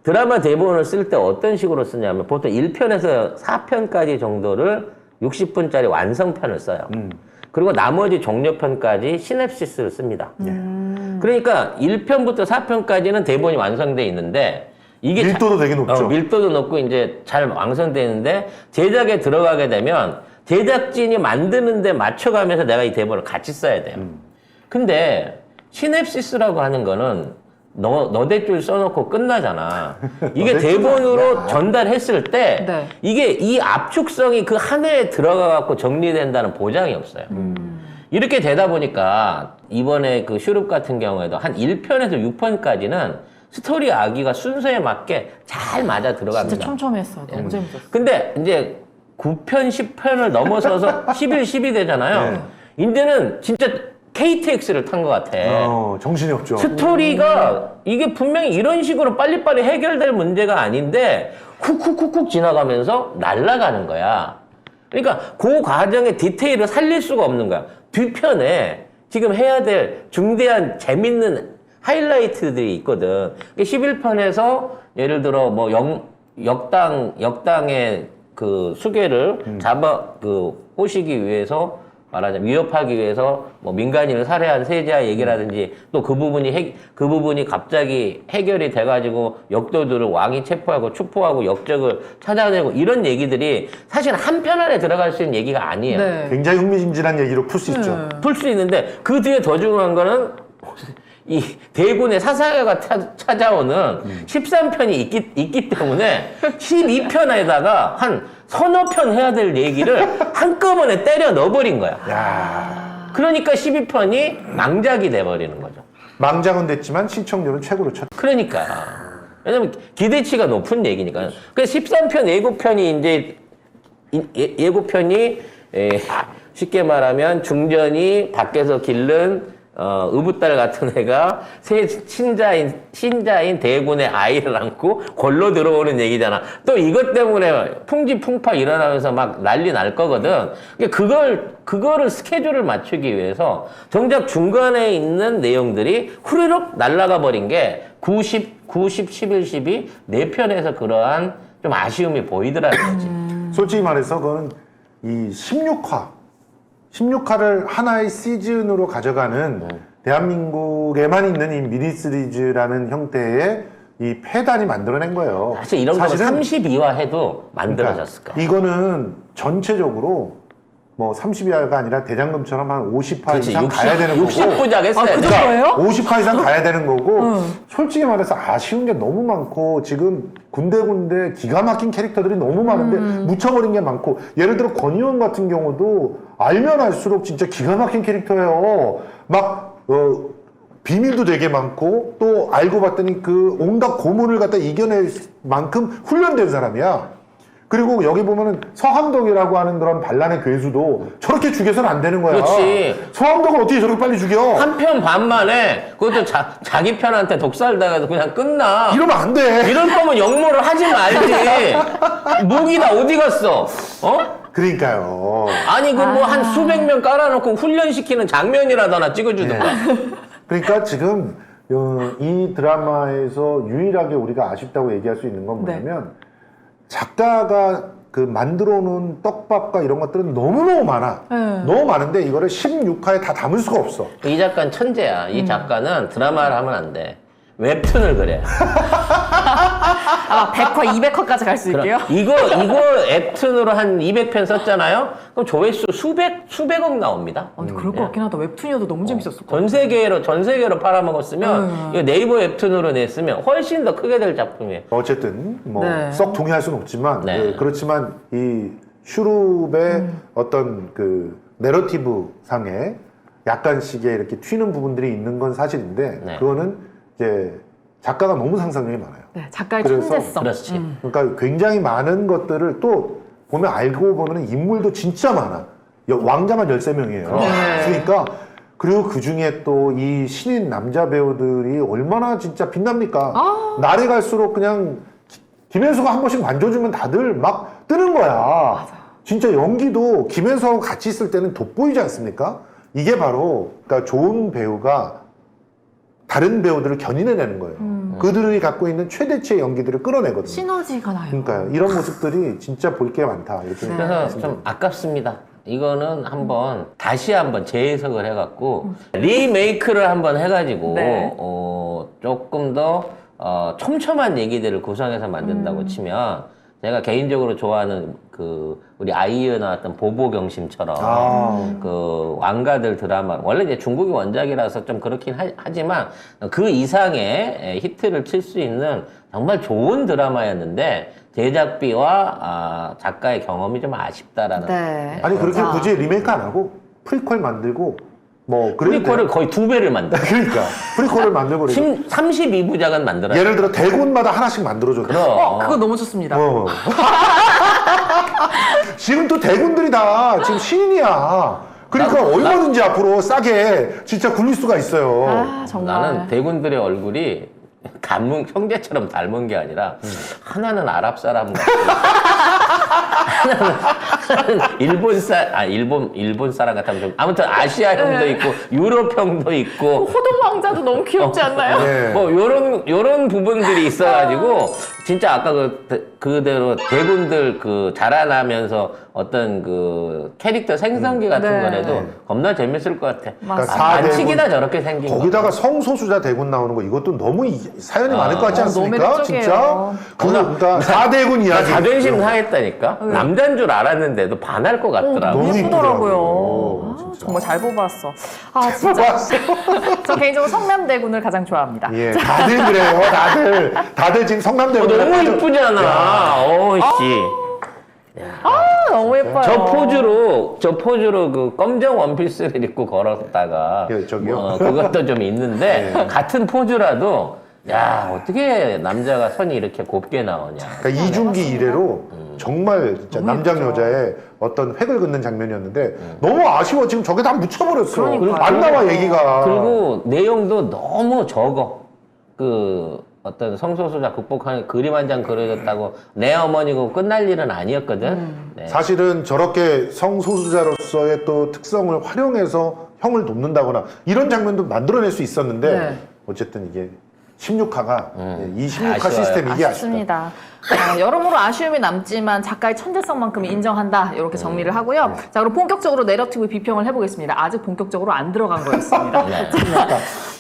C: 드라마 대본을 쓸 때 어떤 식으로 쓰냐면 보통 1편에서 4편까지 정도를 60분짜리 완성편을 써요. 그리고 나머지 종료편까지 시냅시스를 씁니다. 그러니까 1편부터 4편까지는 대본이 완성돼 있는데 이게
B: 밀도도 되게 높죠.
C: 밀도도 높고 이제 잘 완성되는데 제작에 들어가게 되면 제작진이 만드는데 맞춰가면서 내가 이 대본을 같이 써야 돼요. 근데 시냅시스라고 하는 거는 너댓줄 써놓고 끝나잖아. 이게
B: 너댓줄
C: 대본으로
B: 아니야.
C: 전달했을 때
A: 네.
C: 이게 이 압축성이 그 한 회에 들어가갖고 정리된다는 보장이 없어요. 이렇게 되다 보니까 이번에 그 슈룹 같은 경우에도 한 1편에서 6편까지는 스토리 아기가 순서에 맞게 잘 맞아 들어갑니다.
A: 진짜 촘촘했어요. 너무 재밌었어요.
C: 근데 이제 9편, 10편을 넘어서서 11, 12 되잖아요. 이제는 진짜 KTX를 탄 것 같아.
B: 정신이 없죠.
C: 스토리가 이게 분명히 이런 식으로 빨리빨리 해결될 문제가 아닌데 쿡쿡쿡쿡 지나가면서 날아가는 거야. 그러니까 그 과정의 디테일을 살릴 수가 없는 거야. 뒤편에 지금 해야 될 중대한 재밌는 하이라이트들이 있거든. 11편에서 예를 들어 뭐 역당의 그 수괴를 꼬시기 위해서 말하자면 위협하기 위해서 뭐 민간인을 살해한 세자 얘기라든지 또 그 부분이 갑자기 해결이 돼가지고 역도들을 왕이 체포하고 추포하고 역적을 찾아내고 이런 얘기들이 사실 한 편 안에 들어갈 수 있는 얘기가 아니에요.
A: 네.
B: 굉장히 흥미진진한 얘기로 풀 수 있죠.
C: 풀 수 있는데 그 뒤에 더 중요한 거는 이 대군의 사사가 찾아오는 13편이 있기 때문에 12편에다가 한 서너 편 해야 될 얘기를 한꺼번에 때려 넣어버린 거야.
B: 야,
C: 그러니까 12편이 망작이 돼버리는 거죠.
B: 망작은 됐지만 시청률은 최고로 쳤다.
C: 그러니까. 왜냐면 기대치가 높은 얘기니까. 그래서 13편 예고편이 이제 예고편이 쉽게 말하면 중전이 밖에서 기른 의붓딸 같은 애가 새 신자인 대군의 아이를 안고 골로 들어오는 얘기잖아. 또 이것 때문에 풍지풍파 일어나면서 막 난리 날 거거든. 그거를 스케줄을 맞추기 위해서 정작 중간에 있는 내용들이 후루룩 날아가 버린 게 90, 11, 12 네 편에서 그러한 좀 아쉬움이 보이더라는 거지.
B: 솔직히 말해서 그건 이 16화를 하나의 시즌으로 가져가는 대한민국에만 있는 이 미니 시리즈라는 형태의 이 폐단이 만들어낸 거예요.
C: 사실 이런 거 32화 해도 만들어졌을 거야.
B: 이거는 전체적으로 뭐 32화가 아니라 대장금처럼 한 50화
C: 그렇지,
B: 이상 가야 되는 거고.
C: 60부작 했어야
A: 그
C: 돼.
A: 정도예요?
B: 50화 이상 가야 되는 거고 솔직히 말해서 아쉬운 게 너무 많고 지금 군데군데 기가 막힌 캐릭터들이 너무 많은데 묻혀버린 게 많고 예를 들어 권희원 같은 경우도 알면 알수록 진짜 기가 막힌 캐릭터예요. 막 비밀도 되게 많고 또 알고 봤더니 그 온갖 고문을 갖다 이겨낼 만큼 훈련된 사람이야. 그리고 여기 보면은 서함덕이라고 하는 그런 반란의 괴수도 저렇게 죽여서는 안 되는 거야.
C: 그렇지.
B: 서함덕을 어떻게 저렇게 빨리 죽여?
C: 한 편 반 만에 그것도 자기 편한테 독살당해서 그냥 끝나.
B: 이러면 안 돼.
C: 이럴 거면 역모를 하지 말지. 무기 다 어디 갔어?
B: 그러니까요.
C: 아니 그 뭐 한 수백 명 깔아놓고 훈련시키는 장면이라도 하나 찍어주든가.
B: 그러니까 지금 이 드라마에서 유일하게 우리가 아쉽다고 얘기할 수 있는 건 뭐냐면 작가가 그 만들어 놓은 떡밥과 이런 것들은 너무너무 많아. 너무 많은데 이거를 16화에 다 담을 수가 없어.
C: 이 작가는 천재야. 이 작가는 드라마를 하면 안 돼. 웹툰을 그래.
A: 100화, 200화까지 갈 수 있게요?
C: 이거 웹툰으로 한 200편 썼잖아요? 그럼 조회수 수백억 나옵니다.
A: 근데 그럴 것 같긴 하다. 웹툰이어도 너무 재밌었을 것 같아.
C: 전 세계로 팔아먹었으면 이거 네이버 웹툰으로 냈으면 훨씬 더 크게 될 작품이에요.
B: 어쨌든 뭐
A: 네.
B: 썩 동의할 수는 없지만
C: 네.
B: 그렇지만 이 슈룹의 어떤 그 내러티브 상에 약간씩의 이렇게 튀는 부분들이 있는 건 사실인데
C: 네.
B: 그거는 이제 작가가 너무 상상력이 많아요.
A: 네, 작가의
B: 그래서
A: 천재성.
C: 그렇지.
B: 그러니까 굉장히 많은 것들을 또 보면 알고 보면 인물도 진짜 많아. 왕자만 13명이에요.
A: 네.
B: 그러니까 그리고 그 중에 또 이 신인 남자 배우들이 얼마나 진짜 빛납니까? 날이 갈수록 그냥 김혜수가 한 번씩 만져주면 다들 막 뜨는 거야. 진짜 연기도 김혜수하고 같이 있을 때는 돋보이지 않습니까? 이게 바로 그러니까 좋은 배우가 다른 배우들을 견인해내는 거예요. 그들이 갖고 있는 최대치의 연기들을 끌어내거든요.
A: 시너지가 나요.
B: 그러니까요. 이런 모습들이 진짜 볼 게 많다. 이렇게
C: 그래서 좀 아깝습니다. 이거는 한번 다시 한번 재해석을 해갖고 리메이크를 한번 해가지고
A: 네.
C: 조금 더 촘촘한 얘기들을 구성해서 만든다고 치면 제가 개인적으로 좋아하는 그 우리 아이유 나왔던 보보경심처럼 그 왕가들 드라마 원래 이제 중국이 원작이라서 좀 그렇긴 하지만 그 이상의 히트를 칠 수 있는 정말 좋은 드라마였는데 제작비와 작가의 경험이 좀 아쉽다라는.
A: 네.
B: 아니 그렇게
A: 자.
B: 굳이 리메이크 안 하고 프리퀄 만들고 뭐 그래도
C: 프리퀄을 거의 2배를 만들어.
B: 그러니까 프리퀄을 만들고 그래도
C: 32부작은 만들어요.
B: 예를 들어 대군마다 하나씩 만들어줘.
C: 그럼.
A: 그거 너무 좋습니다.
B: 지금 또 대군들이 다 지금 신인이야. 그러니까 얼마든지 앞으로 싸게 진짜 굴릴 수가 있어요.
A: 아, 정말.
C: 나는 대군들의 얼굴이 형제처럼 닮은 게 아니라 하나는 아랍 사람 같고 하나는 일본 사람 같으면 좀 아무튼 아시아형도 있고 유럽형도 있고
A: 호동 왕자도 너무 귀엽지 않나요?
B: 네.
C: 뭐 요런 부분들이 있어가지고 진짜 아까 그대로 대군들 그 자라나면서 어떤 그 캐릭터 생성기 같은
A: 네.
C: 거라도 겁나 재밌을 것 같아.
A: 맞습니다.
B: 그러니까
C: 반칙이다 저렇게 생긴 거.
B: 거기다가 성소수자 대군 나오는 거 이것도 너무 사연이 많을 것 같지
A: 너무
B: 않습니까?
A: 매력적이에요.
B: 진짜? 그러니까 4대군 이야기.
C: 자존심 상했다니까. 남자인 줄 알았는데도 반할 것 같더라고.
B: 너무
A: 예쁘더라고요.
B: 이쁘더라고요,
A: 아,
B: 진짜.
A: 정말 잘 뽑았어. 아, 진짜. 저 개인적으로 성남대군을 가장 좋아합니다.
B: 예, 다들 그래요. 다들 지금 성남대군
C: 너무 이쁘잖아. 어씨.
A: 너무 예뻐요.
C: 저 포즈로 그 검정 원피스를 입고 걸었다가
B: 예, 저기요?
C: 그것도 좀 있는데 같은 포즈라도 야 어떻게 남자가 선이 이렇게 곱게 나오냐.
B: 그러니까 이중기 이래로 정말 진짜 남장 여자의 어떤 획을 긋는 장면이었는데 너무 아쉬워. 지금 저게 다 묻혀버렸어.
A: 그러니까요.
B: 안 나와 얘기가.
C: 그리고 내용도 너무 적어. 그 어떤 성소수자 극복하는 그림 한 장 그려졌다고 내 어머니고 끝날 일은 아니었거든. 네.
B: 사실은 저렇게 성소수자로서의 또 특성을 활용해서 형을 돕는다거나 이런 장면도 만들어낼 수 있었는데
A: 네.
B: 어쨌든 이게 16화가 이 16화
C: 아쉬워요.
B: 시스템 이게 아쉽다.
A: 아쉽습니다. 여러모로 아쉬움이 남지만 작가의 천재성만큼 인정한다. 이렇게 정리를 하고요. 자, 그럼 본격적으로 내러티브 비평을 해보겠습니다. 아직 본격적으로 안 들어간 거였습니다.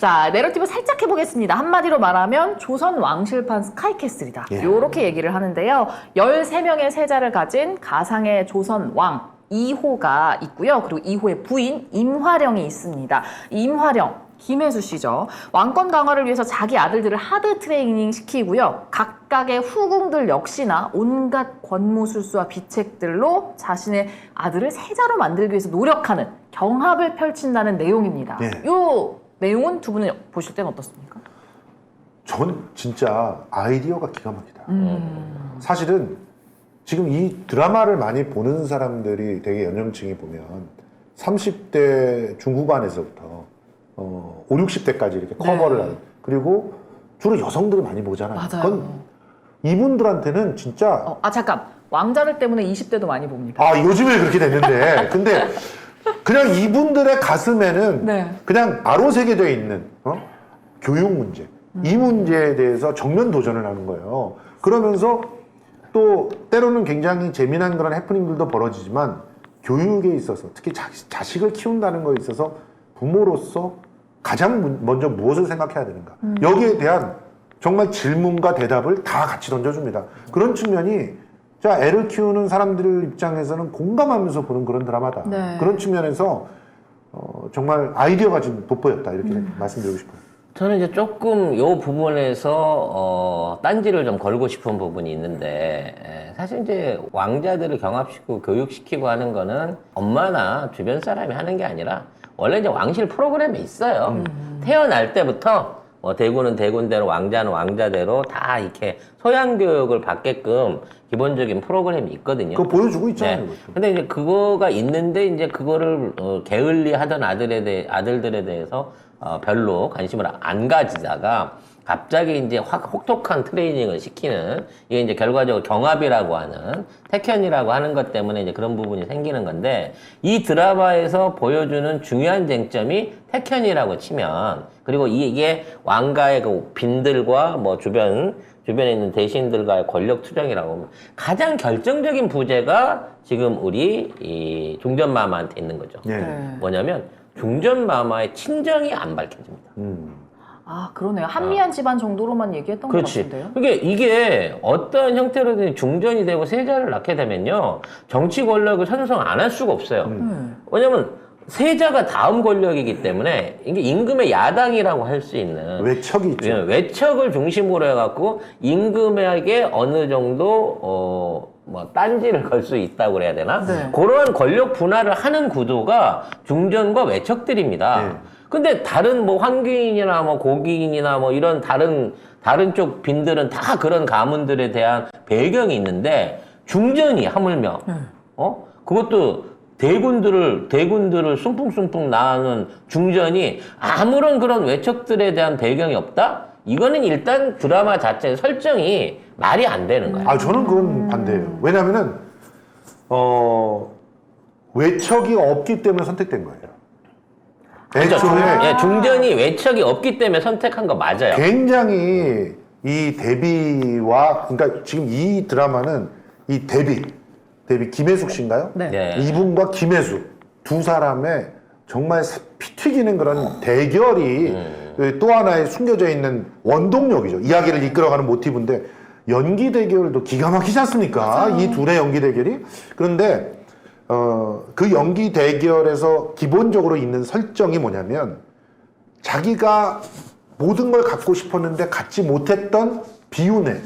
A: 자, 내러티브 살짝 해보겠습니다. 한마디로 말하면 조선 왕실판 스카이캐슬이다. 이렇게 얘기를 하는데요. 13명의 세자를 가진 가상의 조선 왕 2호가 있고요. 그리고 2호의 부인 임화령이 있습니다. 임화령 김혜수 씨죠. 왕권 강화를 위해서 자기 아들들을 하드 트레이닝 시키고요. 각각의 후궁들 역시나 온갖 권무술수와 비책들로 자신의 아들을 세자로 만들기 위해서 노력하는 경합을 펼친다는 내용입니다.
B: 네.
A: 이 내용은 두 분은 보실 때는 어떻습니까?
B: 전 진짜 아이디어가 기가 막히다. 사실은 지금 이 드라마를 많이 보는 사람들이 되게 연령층이 보면 30대 중후반에서부터 5, 60대까지 이렇게 커버를 하는. 그리고 주로 여성들이 많이 보잖아요.
A: 맞아요.
B: 그건 이분들한테는 진짜
A: 잠깐. 왕자를 때문에 20대도 많이 봅니다.
B: 요즘에 그렇게 됐는데 근데 그냥 이분들의 가슴에는
A: 네.
B: 그냥 바로 새겨져 있는 교육 문제 이 문제에 대해서 정면 도전을 하는 거예요. 그러면서 또 때로는 굉장히 재미난 그런 해프닝들도 벌어지지만 교육에 있어서 특히 자식을 키운다는 거에 있어서 부모로서 가장 먼저 무엇을 생각해야 되는가 여기에 대한 정말 질문과 대답을 다 같이 던져줍니다. 그런 측면이 자 애를 키우는 사람들 입장에서는 공감하면서 보는 그런 드라마다.
A: 네.
B: 그런 측면에서 정말 아이디어가 좀 돋보였다 이렇게 말씀드리고 싶어요.
C: 저는 이제 조금 요 부분에서 딴지를 좀 걸고 싶은 부분이 있는데 사실 이제 왕자들을 경합시키고 교육시키고 하는 거는 엄마나 주변 사람이 하는 게 아니라 원래 이제 왕실 프로그램에 있어요. 태어날 때부터 뭐 대군은 대군대로 왕자는 왕자대로 다 이렇게 소양 교육을 받게끔 기본적인 프로그램이 있거든요.
B: 그거 보여주고 있잖아요.
C: 네.
B: 그것도.
C: 근데 이제 그거가 있는데 이제 그거를 게을리하던 아들들에 대해서 별로 관심을 안 가지다가 갑자기 이제 확 혹독한 트레이닝을 시키는 이게 이제 결과적으로 경합이라고 하는 택현이라고 하는 것 때문에 이제 그런 부분이 생기는 건데 이 드라마에서 보여주는 중요한 쟁점이 택현이라고 치면 그리고 이게 왕가의 그 빈들과 뭐 주변에 있는 대신들과의 권력 투쟁이라고 하면 가장 결정적인 부재가 지금 우리 이 중전마마한테 있는 거죠.
B: 예.
A: 네.
C: 뭐냐면 중전마마의 친정이 안 밝혀집니다.
A: 아, 그러네요. 한미한 집안 정도로만 얘기했던 것
C: 그렇지.
A: 같은데요.
C: 그러니까 이게 어떤 형태로든 중전이 되고 세자를 낳게 되면요. 정치 권력을 선성 안 할 수가 없어요. 왜냐면 세자가 다음 권력이기 때문에 이게 임금의 야당이라고 할 수 있는
B: 외척이 있죠.
C: 외척을 중심으로 해갖고 임금에게 어느 정도 뭐 딴지를 걸 수 있다고 그래야 되나?
A: 네.
C: 그러한 권력 분할을 하는 구도가 중전과 외척들입니다.
B: 네.
C: 근데 다른 뭐 황귀인이나 뭐 고귀인이나 뭐 이런 다른 쪽 빈들은 다 그런 가문들에 대한 배경이 있는데 중전이 하물며 그것도 대군들을 숭풍숭풍 낳는 중전이 아무런 그런 외척들에 대한 배경이 없다? 이거는 일단 드라마 자체 설정이 말이 안 되는 거야.
B: 아, 저는 그건 반대예요. 왜냐면은, 외척이 없기 때문에 선택된 거예요. 애초에
C: 예, 중전이 외척이 없기 때문에 선택한 거 맞아요.
B: 굉장히 이 데뷔와, 그러니까 지금 이 드라마는 이 데뷔 김혜숙 씨인가요?
A: 네.
C: 예.
B: 이분과 김혜숙 두 사람의 정말 피 튀기는 그런 대결이 또 하나의 숨겨져 있는 원동력이죠. 이야기를 이끌어가는 모티브인데 연기 대결도 기가 막히지 않습니까? 이 둘의 연기 대결이. 그런데 그 연기 대결에서 기본적으로 있는 설정이 뭐냐면 자기가 모든 걸 갖고 싶었는데 갖지 못했던 비운의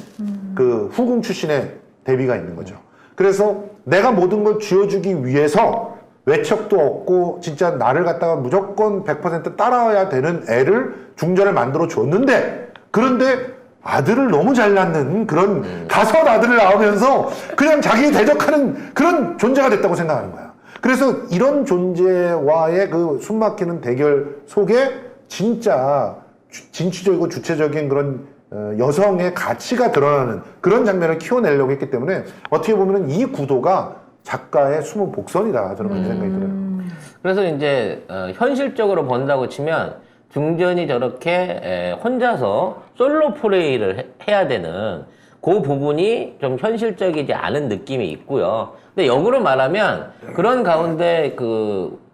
B: 그 후궁 출신의 데뷔가 있는 거죠. 그래서 내가 모든 걸 쥐어주기 위해서 외척도 없고 진짜 나를 갖다가 무조건 100% 따라와야 되는 애를 중전을 만들어 줬는데 그런데 아들을 너무 잘 낳는 그런 다섯 아들을 낳으면서 그냥 자기 대적하는 그런 존재가 됐다고 생각하는 거야. 그래서 이런 존재와의 그 숨막히는 대결 속에 진짜 진취적이고 주체적인 그런 여성의 가치가 드러나는 그런 장면을 키워내려고 했기 때문에 어떻게 보면 이 구도가 작가의 숨은 복선이다. 저는 그렇게 생각이 들어요.
C: 그래서 이제 현실적으로 본다고 치면 중전이 저렇게 혼자서 솔로 플레이를 해야 되는 그 부분이 좀 현실적이지 않은 느낌이 있고요. 근데 역으로 말하면 그런 가운데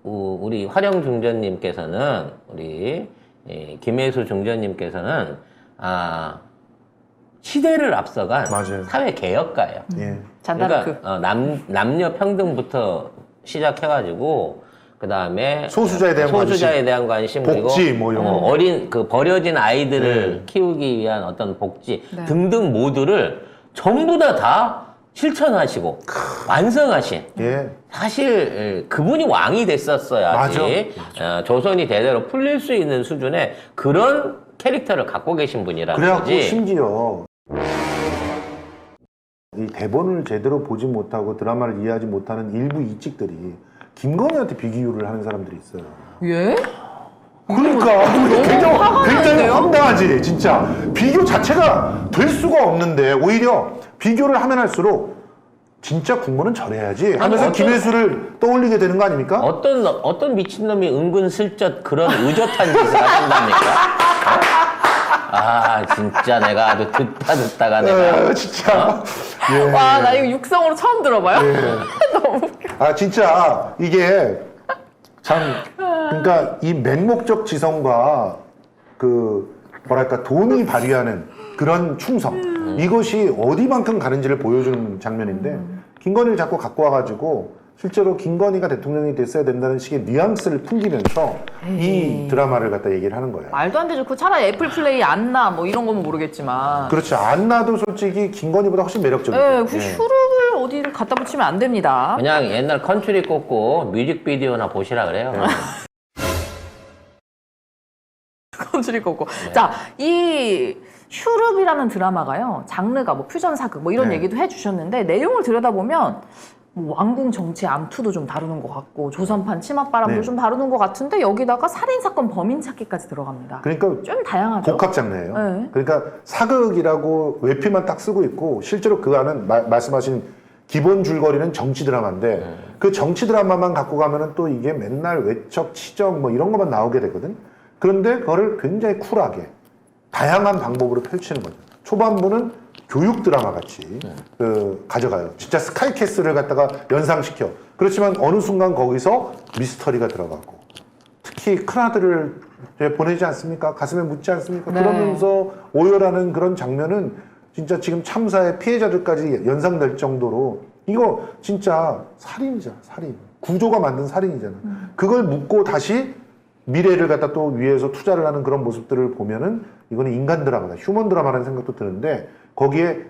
C: 우리 화령 중전님께서는 우리 김혜수 중전님께서는 시대를 앞서간
B: 맞아요.
C: 사회 개혁가예요.
B: 예.
A: 잔다르크.
C: 그러니까 남녀 평등부터 시작해가지고 그 다음에
B: 소수자에 대한
C: 관심
B: 복지
C: 그리고
B: 뭐 이런 거.
C: 어린 그 버려진 아이들을 키우기 위한 어떤 복지
A: 네.
C: 등등 모두를 전부 다 실천하시고 완성하신
B: 예.
C: 사실 그분이 왕이 됐었어야지 조선이 대대로 풀릴 수 있는 수준의 그런 캐릭터를 갖고 계신 분이라는
B: 그래갖고
C: 거지.
B: 심지어 이 대본을 제대로 보지 못하고 드라마를 이해하지 못하는 일부 이직들이 김건희한테 비교를 하는 사람들이 있어요.
A: 예?
B: 그러니까 굉장히
A: 나는데요?
B: 황당하지 진짜. 비교 자체가 될 수가 없는데 오히려 비교를 하면 할수록 진짜 국문은 저래야지 하면서
C: 어떤-
B: 김혜수를 떠올리게 되는 거 아닙니까?
C: 어떤 미친놈이 은근슬쩍 그런 의젓한 짓을 하신답니까? 진짜 내가 아주 듣다가 내가
B: 진짜. 예.
A: 와, 나 이거 육성으로 처음 들어봐요. 너무 웃겨.
B: 진짜 이게 참 그러니까 이 맹목적 지성과 그 뭐랄까 돈이 발휘하는 그런 충성 이것이 어디만큼 가는지를 보여주는 장면인데 김건희를 자꾸 갖고 와가지고 실제로 김건희가 대통령이 됐어야 된다는 식의 뉘앙스를 풍기면서 이 드라마를 갖다 얘기를 하는 거예요.
A: 말도 안 되죠. 그 차라리 애플 플레이 안나 뭐 이런 거면 모르겠지만.
B: 그렇죠. 안나도 솔직히 김건희보다 훨씬 매력적이죠.
A: 네, 그 슈룹을 어디를 갖다 붙이면 안 됩니다.
C: 그냥 옛날 컨트리 꽂고 뮤직비디오나 보시라 그래요.
A: 줄일 거고. 자, 이 슈룹이라는 드라마가요. 장르가 뭐 퓨전 사극 뭐 이런
B: 네.
A: 얘기도 해주셨는데 내용을 들여다보면 뭐 왕궁 정치 암투도 좀 다루는 것 같고 조선판 치맛바람도
B: 네.
A: 좀 다루는 것 같은데 여기다가 살인사건 범인 찾기까지 들어갑니다.
B: 그러니까
A: 좀 다양하죠.
B: 복합 장르예요.
A: 네.
B: 그러니까 사극이라고 외피만 딱 쓰고 있고 실제로 그 안은 말씀하신 기본 줄거리는 정치 드라마인데 그 정치 드라마만 갖고 가면은 또 이게 맨날 외척, 치적 뭐 이런 것만 나오게 되거든. 그런데 그거를 굉장히 쿨하게 다양한 방법으로 펼치는 거죠. 초반부는 교육 드라마 같이 가져가요. 진짜 스카이캐슬을 갖다가 연상시켜. 그렇지만 어느 순간 거기서 미스터리가 들어가고 특히 큰아들을 보내지 않습니까? 가슴에 묻지 않습니까?
A: 네.
B: 그러면서 오열하는 그런 장면은 진짜 지금 참사의 피해자들까지 연상될 정도로 이거 진짜 살인이잖아, 살인. 구조가 만든 살인이잖아. 그걸 묻고 다시 미래를 갖다 또 위해서 투자를 하는 그런 모습들을 보면은 이거는 인간 드라마다, 휴먼 드라마라는 생각도 드는데 거기에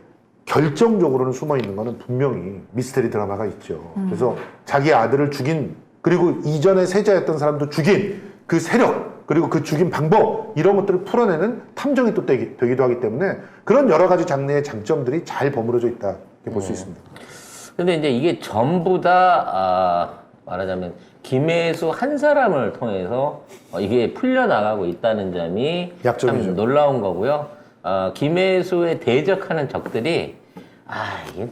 B: 결정적으로는 숨어 있는 거는 분명히 미스테리 드라마가 있죠. 그래서 자기 아들을 죽인 그리고 이전에 세자였던 사람도 죽인 그 세력 그리고 그 죽인 방법 이런 것들을 풀어내는 탐정이 또 되기도 하기 때문에 그런 여러 가지 장르의 장점들이 잘 버무려져 있다 이렇게 볼 수 있습니다.
C: 근데 이제 이게 전부 다 말하자면 김혜수 한 사람을 통해서 이게 풀려나가고 있다는 점이
B: 약점이죠.
C: 참 놀라운 거고요. 김혜수에 대적하는 적들이 이게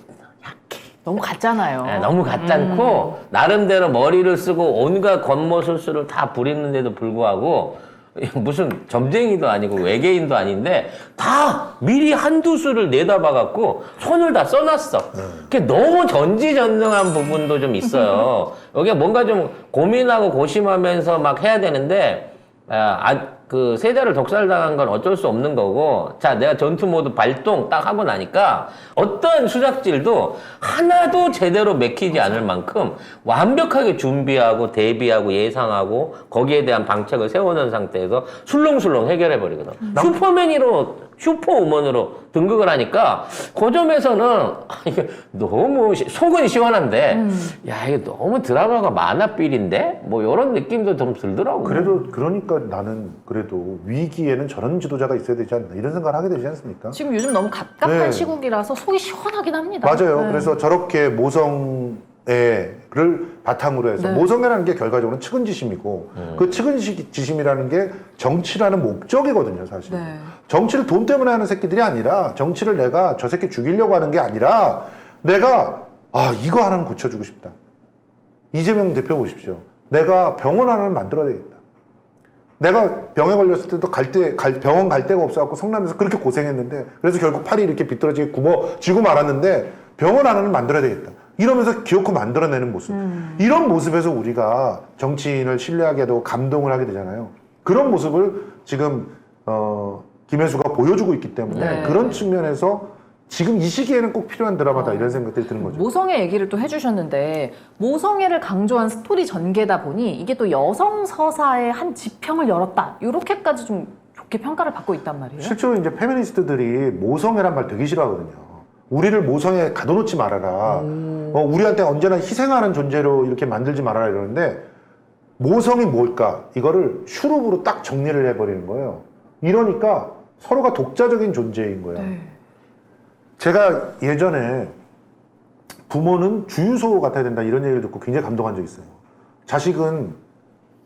A: 너무 같잖아요.
C: 너무 같잖고 나름대로 머리를 쓰고 온갖 겉모술수를 다 부리는데도 불구하고 무슨 점쟁이도 아니고 외계인도 아닌데 다 미리 한두 수를 내다봐갖고 손을 다 써놨어. 그게 너무 전지전능한 부분도 좀 있어요. 여기가 뭔가 좀 고민하고 고심하면서 막 해야 되는데 그 세자를 독살당한 건 어쩔 수 없는 거고 자 내가 전투 모드 발동 딱 하고 나니까 어떤 수작질도 하나도 제대로 맥히지 않을 만큼 완벽하게 준비하고 대비하고 예상하고 거기에 대한 방책을 세워놓은 상태에서 술렁술렁 해결해 버리거든. 슈퍼우먼으로 등극을 하니까 그 점에서는 이게 너무 속은 시원한데 야 이게 너무 드라마가 만화삘인데 뭐 이런 느낌도 좀 들더라고.
B: 그래도 그러니까 나는 그래도 위기에는 저런 지도자가 있어야 되지 않나 이런 생각을 하게 되지 않습니까?
A: 지금 요즘 너무 갑갑한
B: 네.
A: 시국이라서 속이 시원하긴 합니다.
B: 맞아요.
A: 네.
B: 그래서 저렇게 모성애를 바탕으로 해서
A: 네.
B: 모성애라는 게 결과적으로는 측은지심이고 그 측은지심이라는 게 정치라는 목적이거든요, 사실.
A: 네.
B: 정치를 돈 때문에 하는 새끼들이 아니라 정치를 내가 저 새끼 죽이려고 하는 게 아니라 내가 이거 하나는 고쳐주고 싶다. 이재명 대표 보십시오. 내가 병원 하나는 만들어야 되겠다. 내가 병에 걸렸을 때도 병원 갈 데가 없어갖고 성남에서 그렇게 고생했는데 그래서 결국 팔이 이렇게 비뚤어지게 굽어지고 말았는데 병원 하나는 만들어야 되겠다. 이러면서 기어코 만들어내는 모습. 이런 모습에서 우리가 정치인을 신뢰하게 되고 감동을 하게 되잖아요. 그런 모습을 지금 김혜수가 보여주고 있기 때문에
A: 네.
B: 그런 측면에서 지금 이 시기에는 꼭 필요한 드라마다 이런 생각들이 드는 거죠.
A: 모성애 얘기를 또 해주셨는데 모성애를 강조한 스토리 전개다 보니 이게 또 여성 서사의 한 지평을 열었다 이렇게까지 좀 좋게 평가를 받고 있단 말이에요.
B: 실제로 이제 페미니스트들이 모성애란 말 되게 싫어하거든요. 우리를 모성에 가둬놓지 말아라. 우리한테 언제나 희생하는 존재로 이렇게 만들지 말아라 이러는데 모성이 뭘까? 이거를 슈룹으로 딱 정리를 해버리는 거예요. 이러니까 서로가 독자적인 존재인 거예요.
A: 네.
B: 제가 예전에 부모는 주유소 같아야 된다 이런 얘기를 듣고 굉장히 감동한 적이 있어요. 자식은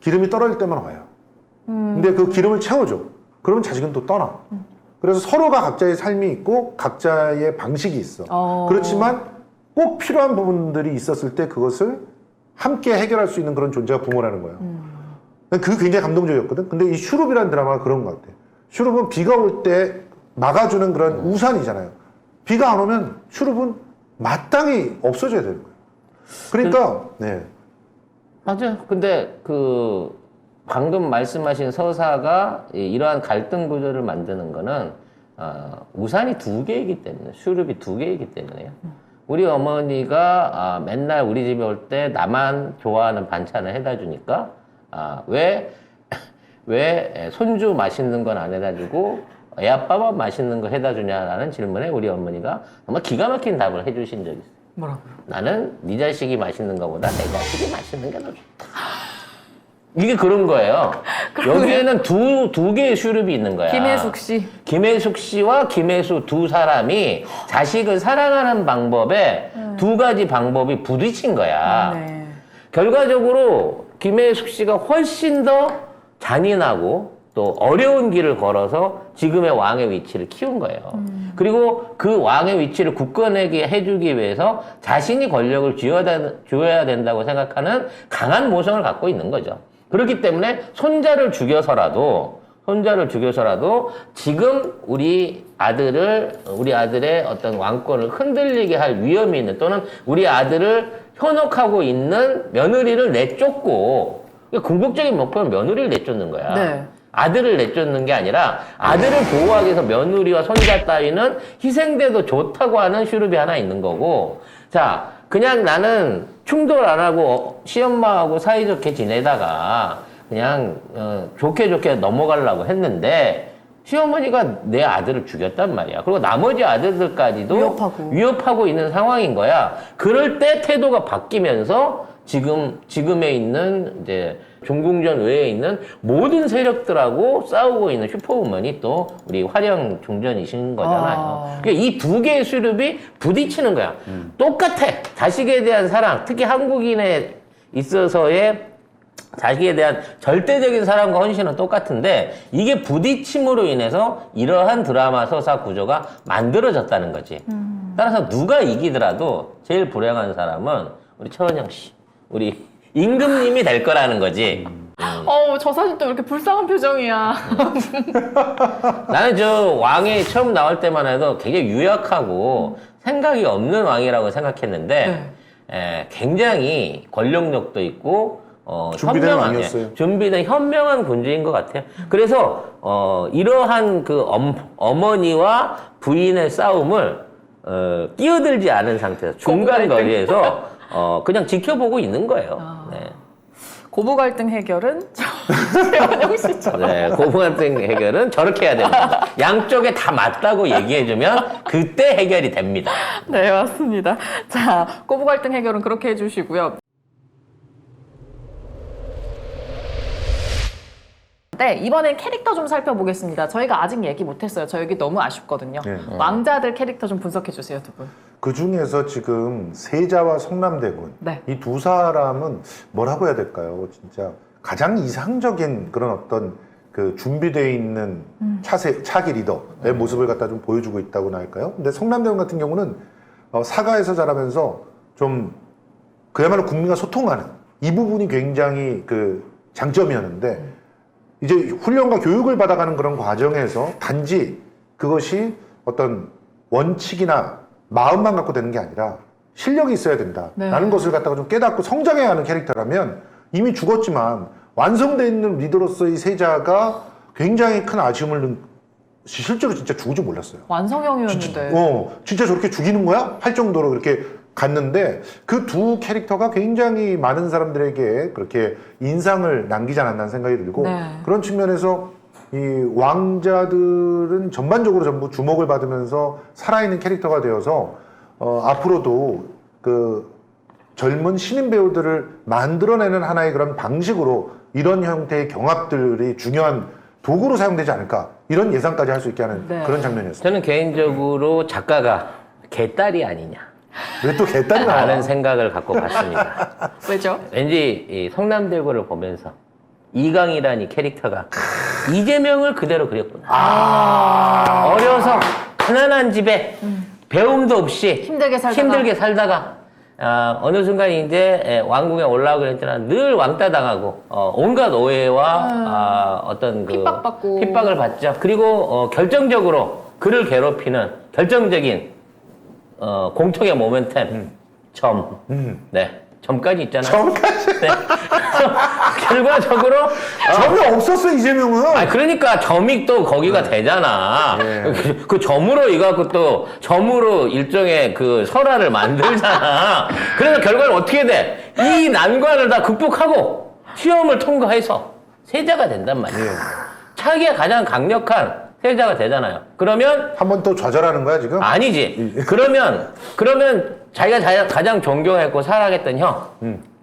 B: 기름이 떨어질 때만 와요. 근데 그 기름을 채워줘. 그러면 자식은 또 떠나. 그래서 서로가 각자의 삶이 있고 각자의 방식이 있어. 그렇지만 꼭 필요한 부분들이 있었을 때 그것을 함께 해결할 수 있는 그런 존재가 부모라는 거예요. 그게 굉장히 감동적이었거든. 근데 이 슈룹이라는 드라마가 그런 것 같아. 슈룹은 비가 올 때 막아주는 그런 우산이잖아요. 비가 안 오면 슈룹은 마땅히 없어져야 되는 거예요. 그러니까 네.
C: 맞아요. 근데 그 방금 말씀하신 서사가 이러한 갈등 구조를 만드는 거는 우산이 두 개이기 때문에 슈룹이 두 개이기 때문에요. 우리 어머니가 맨날 우리 집에 올 때 나만 좋아하는 반찬을 해다 주니까 왜 손주 맛있는 건 안 해다 주고 애 아빠만 맛있는 거 해다 주냐라는 질문에 우리 어머니가 정말 기가 막힌 답을 해주신 적이 있어요.
A: 뭐라고요?
C: 나는 네 자식이 맛있는 거보다 내 자식이 맛있는 게 더 좋다. 이게 그런 거예요. 여기에는 두 개의 슈룹이 있는 거야.
A: 김혜숙 씨.
C: 김혜숙 씨와 김혜수 두 사람이 자식을 사랑하는 방법에 두 가지 방법이 부딪힌 거야.
A: 네.
C: 결과적으로 김혜숙 씨가 훨씬 더 잔인하고 또 어려운 길을 걸어서 지금의 왕의 위치를 키운 거예요. 그리고 그 왕의 위치를 굳건하게 해주기 위해서 자신이 권력을 쥐어야 된다고 생각하는 강한 모성을 갖고 있는 거죠. 그렇기 때문에 손자를 죽여서라도 지금 우리 아들의 어떤 왕권을 흔들리게 할 위험이 있는 또는 우리 아들을 현혹하고 있는 며느리를 내쫓고 궁극적인 목표는 며느리를 내쫓는 거야.
A: 네.
C: 아들을 내쫓는 게 아니라 아들을 보호하기 위해서 며느리와 손자 따위는 희생돼도 좋다고 하는 슈룹이 하나 있는 거고 자 그냥 나는 충돌 안 하고 시엄마하고 사이좋게 지내다가 그냥 좋게 넘어가려고 했는데 시어머니가 내 아들을 죽였단 말이야. 그리고 나머지 아들들까지도 위협하고 있는 상황인 거야. 그럴 때 태도가 바뀌면서 지금에 있는 이제 종궁전 외에 있는 모든 세력들하고 싸우고 있는 슈퍼우먼이 또 우리 화령 종전이신 거잖아요. 그러니까 이 두 개의 수렵이 부딪히는 거야. 똑같아. 자식에 대한 사랑, 특히 한국인에 있어서의 자식에 대한 절대적인 사랑과 헌신은 똑같은데 이게 부딪힘으로 인해서 이러한 드라마 서사 구조가 만들어졌다는 거지. 따라서 누가 이기더라도 제일 불행한 사람은 우리 최원영 씨, 우리 임금님이 될 거라는 거지.
A: 저 사진 또 이렇게 불쌍한 표정이야.
C: 나는 저 왕이 처음 나올 때만 해도 굉장히 유약하고 생각이 없는 왕이라고 생각했는데 굉장히 권력력도 있고
B: 준비된 왕이었어요.
C: 준비된 현명한 군주인 것 같아요. 그래서 이러한 그 어머니와 부인의 싸움을 끼어들지 않은 상태에서 중간 거리에서 그냥 지켜보고 있는 거예요. 네.
A: 고부 갈등 해결은 최원영 씨죠.
C: 네, 고부 갈등 해결은 저렇게 해야 됩니다. 양쪽에 다 맞다고 얘기해주면 그때 해결이 됩니다.
A: 네, 맞습니다. 자, 고부 갈등 해결은 그렇게 해주시고요. 네, 이번엔 캐릭터 좀 살펴보겠습니다. 저희가 아직 얘기 못했어요. 저 여기 너무 아쉽거든요.
B: 네.
A: 왕자들 캐릭터 좀 분석해주세요, 두 분.
B: 그 중에서 지금 세자와 성남대군
A: 네.
B: 이 두 사람은 뭐라고 해야 될까요? 진짜 가장 이상적인 그런 어떤 그 준비되어 있는 차기 리더의 모습을 갖다 좀 보여주고 있다고나 할까요? 근데 성남대군 같은 경우는 사가에서 자라면서 좀 그야말로 국민과 소통하는 이 부분이 굉장히 그 장점이었는데 이제 훈련과 교육을 받아가는 그런 과정에서 단지 그것이 어떤 원칙이나 마음만 갖고 되는 게 아니라 실력이 있어야 된다라는 것을 갖다가 좀 깨닫고 성장해야 하는 캐릭터라면 이미 죽었지만 완성되어 있는 리더로서의 세자가 굉장히 큰 아쉬움을 실제로 진짜 죽을 줄 몰랐어요.
A: 완성형이었는데.
B: 진짜 저렇게 죽이는 거야? 할 정도로 그렇게 갔는데 그 두 캐릭터가 굉장히 많은 사람들에게 그렇게 인상을 남기지 않았나 생각이 들고 그런 측면에서 이 왕자들은 전반적으로 전부 주목을 받으면서 살아있는 캐릭터가 되어서 앞으로도 그 젊은 신인 배우들을 만들어내는 하나의 그런 방식으로 이런 형태의 경합들이 중요한 도구로 사용되지 않을까 이런 예상까지 할 수 있게 하는 그런 장면이었어요.
C: 저는 개인적으로 작가가 개딸이 아니냐
B: 왜 또 개딸이 나와?
C: 라는 생각을 갖고 봤습니다.
A: 왜죠?
C: 왠지 이 성남대군을 보면서 이강이라는 이 캐릭터가 이재명을 그대로 그렸구나. 어려서 가난한 집에 배움도 없이 힘들게 살다가 어느 순간 이제 왕궁에 올라오게 했지만 늘 왕따 당하고 온갖 오해와 어떤 그 핍박을 받죠. 그리고 결정적으로 그를 괴롭히는 결정적인 공통의 모멘텀 네. 점까지 있잖아요.
B: 점까지?
C: 네. 결과적으로
B: 점이 없었어 이재명은.
C: 그러니까 점이 또 거기가 되잖아. 그 점으로 이거 또 점으로 일종의 그 설화를 만들잖아. 그래서 결과는 어떻게 돼? 이 난관을 다 극복하고 시험을 통과해서 세자가 된단 말이에요. 차기가 가장 강력한 세자가 되잖아요. 그러면
B: 한 번 또 좌절하는 거야 지금?
C: 아니지. 그러면 자기가 가장 존경했고 사랑했던 형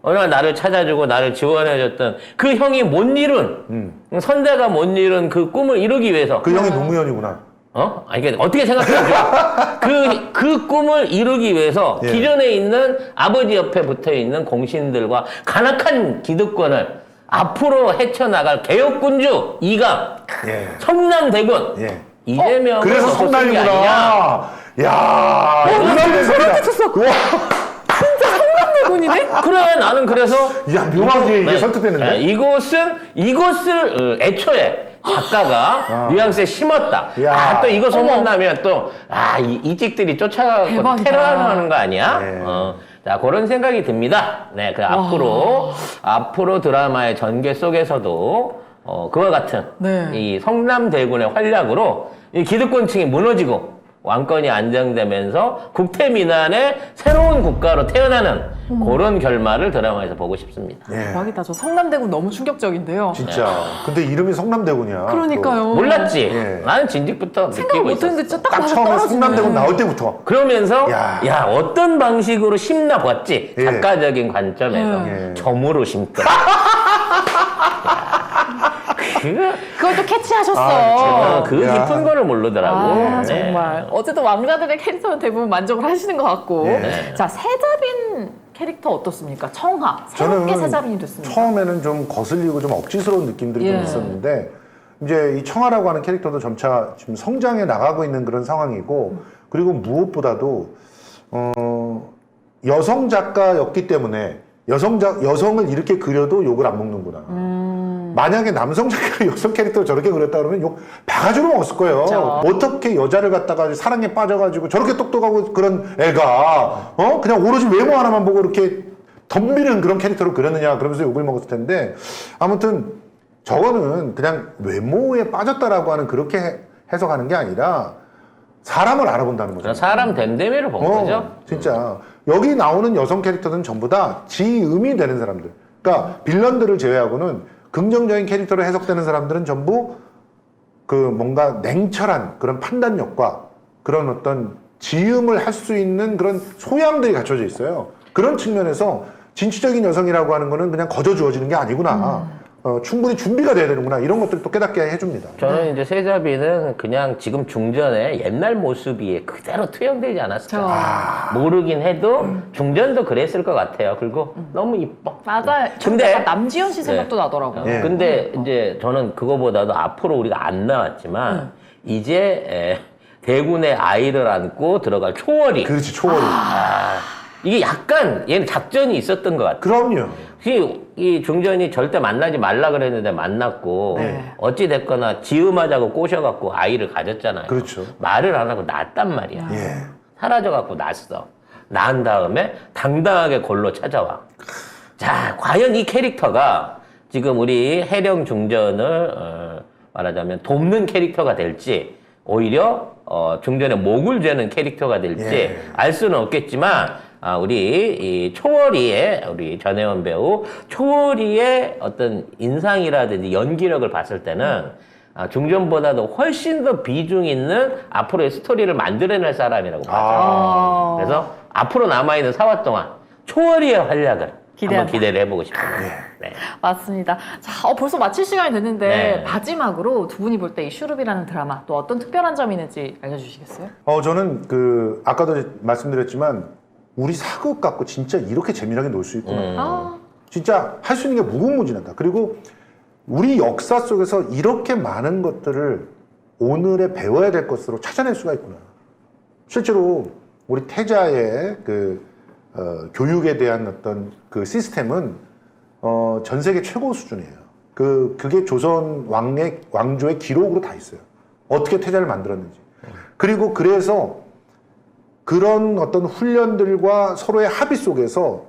C: 어느 날 나를 찾아주고 나를 지원해줬던 그 형이 못 이룬 선대가 못 이룬 그 꿈을 이루기 위해서
B: 그 형이 노무현이구나.
C: 아니, 이게 어떻게 생각하면 좋아? 그 꿈을 이루기 위해서
B: 예.
C: 기존에 있는 아버지 옆에 붙어 있는 공신들과 간악한 기득권을 앞으로 헤쳐나갈 개혁군주 이강
B: 예.
C: 성남대군
B: 예.
C: 이재명
B: 그래서 성남이구나. 야,
A: 나 소름 끼쳤어. 진짜 성남대군이네?
C: 그래 나는 그래서
B: 야, 묘하게 이게 설득되는데?
C: 이것을 애초에 작가가 뉘앙스에 심었다.
B: 야.
C: 또 이거 소문나면 이 찍들이 쫓아가고
A: 대박이다.
C: 테러하는 거 아니야?
B: 네.
C: 자, 그런 생각이 듭니다. 네, 앞으로 드라마의 전개 속에서도 그와 같은
A: 네.
C: 이 성남대군의 활약으로 이 기득권층이 무너지고 왕권이 안정되면서 국태민안의 새로운 국가로 태어나는 그런 결말을 드라마에서 보고 싶습니다.
B: 예.
A: 대박이다. 저 성남대군 너무 충격적인데요.
B: 진짜. 근데 이름이 성남대군이야.
A: 그러니까요.
C: 몰랐지?
B: 예.
C: 나는 진즉부터
A: 생각을
C: 느끼고 있었어.
A: 못했는데 진짜 딱
B: 딱
A: 맞아
B: 처음에
A: 떨어지네.
B: 성남대군 나올 때부터.
C: 그러면서
B: 야.
C: 어떤 방식으로 심나 봤지?
B: 예.
C: 작가적인 관점에서
B: 예.
C: 점으로 심더라.
A: 그걸 또 캐치하셨어.
C: 그
B: 야.
C: 깊은 거를 모르더라고.
A: 아,
C: 네.
A: 정말. 어쨌든 왕자들의 캐릭터는 대부분 만족을 하시는 것 같고.
B: 네.
A: 자, 세자빈 캐릭터 어떻습니까? 청하. 새롭게 세자빈이 됐습니다.
B: 처음에는 좀 거슬리고 좀 억지스러운 느낌들이 좀
A: 예.
B: 있었는데 이제 이 청하라고 하는 캐릭터도 점차 지금 성장해 나가고 있는 그런 상황이고 그리고 무엇보다도 여성 작가였기 때문에 여성을 이렇게 그려도 욕을 안 먹는구나. 만약에 남성 작가가 여성 캐릭터를 저렇게 그렸다 그러면 욕 바가지로 먹었을 거예요.
A: 그쵸.
B: 어떻게 여자를 갖다가 사랑에 빠져가지고 저렇게 똑똑하고 그런 애가 그냥 오로지 외모 하나만 보고 이렇게 덤비는 그런 캐릭터를 그렸느냐 그러면서 욕을 먹었을 텐데 아무튼 저거는 그냥 외모에 빠졌다라고 하는 그렇게 해석하는 게 아니라 사람을 알아본다는 거죠.
C: 사람 됨됨이를 본 거죠.
B: 진짜 여기 나오는 여성 캐릭터들은 전부 다 지음이 되는 사람들. 그러니까 빌런들을 제외하고는 긍정적인 캐릭터로 해석되는 사람들은 전부 그 뭔가 냉철한 그런 판단력과 그런 어떤 지음을 할 수 있는 그런 소양들이 갖춰져 있어요. 그런 측면에서 진취적인 여성이라고 하는 거는 그냥 거저 주어지는 게 아니구나. 충분히 준비가 돼야 되는구나. 이런 것들을 또 깨닫게 해줍니다.
C: 저는 이제 세자비는 그냥 지금 중전의 옛날 모습이 그대로 투영되지 않았을까. 모르긴 해도 중전도 그랬을 것 같아요. 그리고 너무 이뻐.
A: 맞아요.
C: 근데-
A: 약간 남지현 씨 생각도 나더라고요.
B: 예.
C: 근데 이제 저는 그거보다도 앞으로 우리가 안 나왔지만 이제 대군의 아이를 안고 들어갈 초월이
B: 그렇지, 초월이.
C: 이게 약간 얘는 작전이 있었던 것 같아요.
B: 그럼요.
C: 이 중전이 절대 만나지 말라 그랬는데 만났고
A: 네.
C: 어찌 됐거나 지음하자고 꼬셔갖고 아이를 가졌잖아요.
B: 그렇죠.
C: 말을 안 하고 낳았단 말이야.
B: 예.
C: 사라져갖고 낳았어. 낳은 다음에 당당하게 골로 찾아와. 자, 과연 이 캐릭터가 지금 우리 해령 중전을 말하자면 돕는 캐릭터가 될지 오히려 중전의 목을 죄는 캐릭터가 될지
B: 예.
C: 알 수는 없겠지만 우리 이 초월이의 우리 전혜원 배우 초월이의 어떤 인상이라든지 연기력을 봤을 때는 중전보다도 훨씬 더 비중 있는 앞으로의 스토리를 만들어낼 사람이라고 봐요. 그래서 앞으로 남아있는 4화 동안 초월이의 활약을 한번 기대를 해보고 싶습니다. 네.
A: 맞습니다. 자, 벌써 마칠 시간이 됐는데
C: 네.
A: 마지막으로 두 분이 볼 때 이 슈룹이라는 드라마 또 어떤 특별한 점이 있는지 알려주시겠어요?
B: 저는 아까도 말씀드렸지만 우리 사극 갖고 진짜 이렇게 재미나게 놀 수 있구나. 진짜 할 수 있는 게 무궁무진하다. 그리고 우리 역사 속에서 이렇게 많은 것들을 오늘에 배워야 될 것으로 찾아낼 수가 있구나. 실제로 우리 태자의 교육에 대한 어떤 그 시스템은 전 세계 최고 수준이에요. 그게 조선 왕조의 기록으로 다 있어요. 어떻게 태자를 만들었는지. 그리고 그래서 그런 어떤 훈련들과 서로의 합의 속에서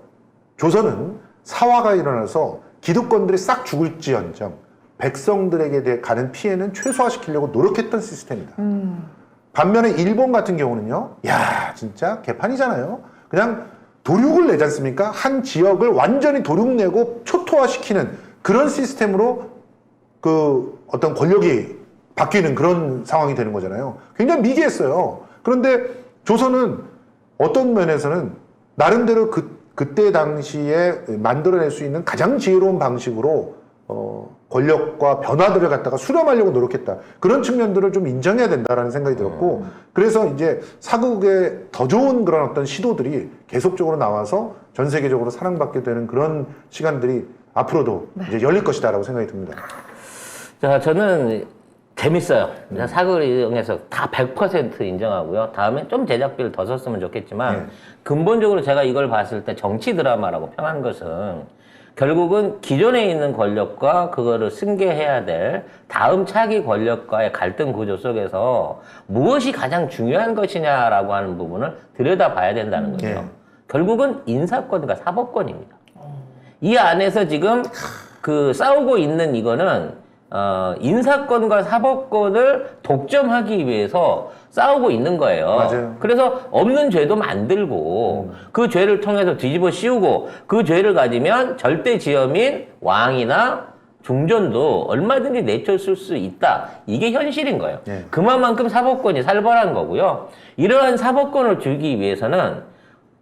B: 조선은 사화가 일어나서 기득권들이 싹 죽을지언정 백성들에게 가는 피해는 최소화시키려고 노력했던 시스템이다. 반면에 일본 같은 경우는요, 야, 진짜 개판이잖아요. 그냥 도륙을 내지 않습니까? 한 지역을 완전히 도륙내고 초토화시키는 그런 시스템으로 어떤 권력이 바뀌는 그런 상황이 되는 거잖아요. 굉장히 미개했어요. 그런데 조선은 어떤 면에서는 나름대로 그때 당시에 만들어낼 수 있는 가장 지혜로운 방식으로 권력과 변화들을 갖다가 수렴하려고 노력했다. 그런 측면들을 좀 인정해야 된다라는 생각이 들었고, 그래서 이제 사극의 더 좋은 그런 어떤 시도들이 계속적으로 나와서 전 세계적으로 사랑받게 되는 그런 시간들이 앞으로도 이제 열릴 것이다라고 생각이 듭니다.
C: 자, 저는 재밌어요. 사극을 이용해서 다 100% 인정하고요. 다음에 좀 제작비를 더 썼으면 좋겠지만, 근본적으로 제가 이걸 봤을 때 정치 드라마라고 평한 것은 결국은 기존에 있는 권력과 그거를 승계해야 될 다음 차기 권력과의 갈등 구조 속에서 무엇이 가장 중요한 것이냐라고 하는 부분을 들여다봐야 된다는 거죠.
B: 예.
C: 결국은 인사권과 사법권입니다. 이 안에서 지금 그 싸우고 있는 이거는 인사권과 사법권을 독점하기 위해서 싸우고 있는 거예요.
B: 맞아요.
C: 그래서 없는 죄도 만들고 그 죄를 통해서 뒤집어 씌우고 그 죄를 가지면 절대지엄인 왕이나 중전도 얼마든지 내쫓을 수 있다. 이게 현실인 거예요.
B: 네.
C: 그만큼 사법권이 살벌한 거고요. 이러한 사법권을 주기 위해서는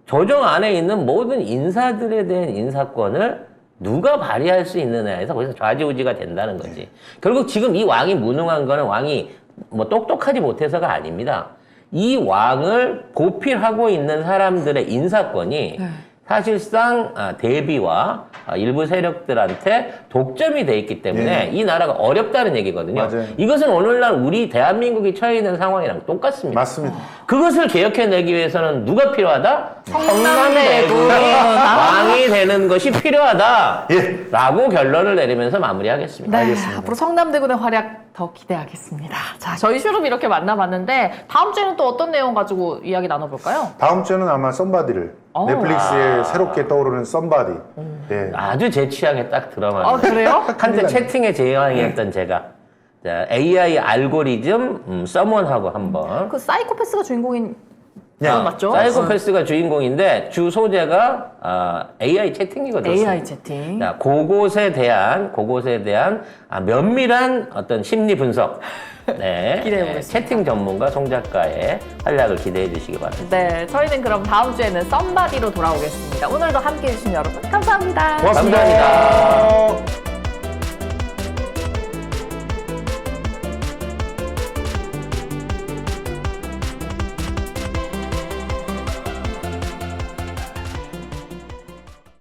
C: 조정 안에 있는 모든 인사들에 대한 인사권을 누가 발휘할 수 있느냐에서 거기서 좌지우지가 된다는 거지. 결국 지금 이 왕이 무능한 거는 왕이 뭐 똑똑하지 못해서가 아닙니다. 이 왕을 보필하고 있는 사람들의 인사권이 사실상 대비와 일부 세력들한테 독점이 돼 있기 때문에 이 나라가 어렵다는 얘기거든요.
B: 맞아요.
C: 이것은 오늘날 우리 대한민국이 처해 있는 상황이랑 똑같습니다.
B: 맞습니다.
C: 그것을 개혁해내기 위해서는 누가 필요하다?
A: 성남대군.
C: 왕이 되는 것이 필요하다.
B: 예.
C: 라고 결론을 내리면서 마무리하겠습니다.
A: 네,
B: 알겠습니다.
A: 앞으로 성남대군의 활약 더 기대하겠습니다. 자, 저희 슈룹 이렇게 만나봤는데 다음 주에는 또 어떤 내용 가지고 이야기 나눠볼까요?
B: 다음 주에는 아마 썸바디를 넷플릭스에 새롭게 떠오르는 썸바디. 예.
C: 아주 제 취향에 딱 들어맞는.
A: 아, 그래요?
C: 한때 채팅의 제왕이었던 제가. 자, AI 알고리즘 서먼하고 한번.
A: 그 사이코패스가 주인공인
B: 야,
A: 그건 맞죠?
C: 사이코패스가 주인공인데 주 소재가 AI 채팅이거든요.
A: AI 채팅.
C: 자, 그것에 대한 면밀한 어떤 심리 분석. 네.
A: 기대해보겠습니다.
C: 채팅 전문가 송 작가의 활약을 기대해 주시기 바랍니다.
A: 네, 저희는 그럼 다음 주에는 썸바디로 돌아오겠습니다. 오늘도 함께해 주신 여러분 감사합니다.
B: 고맙습니다.
C: 감사합니다.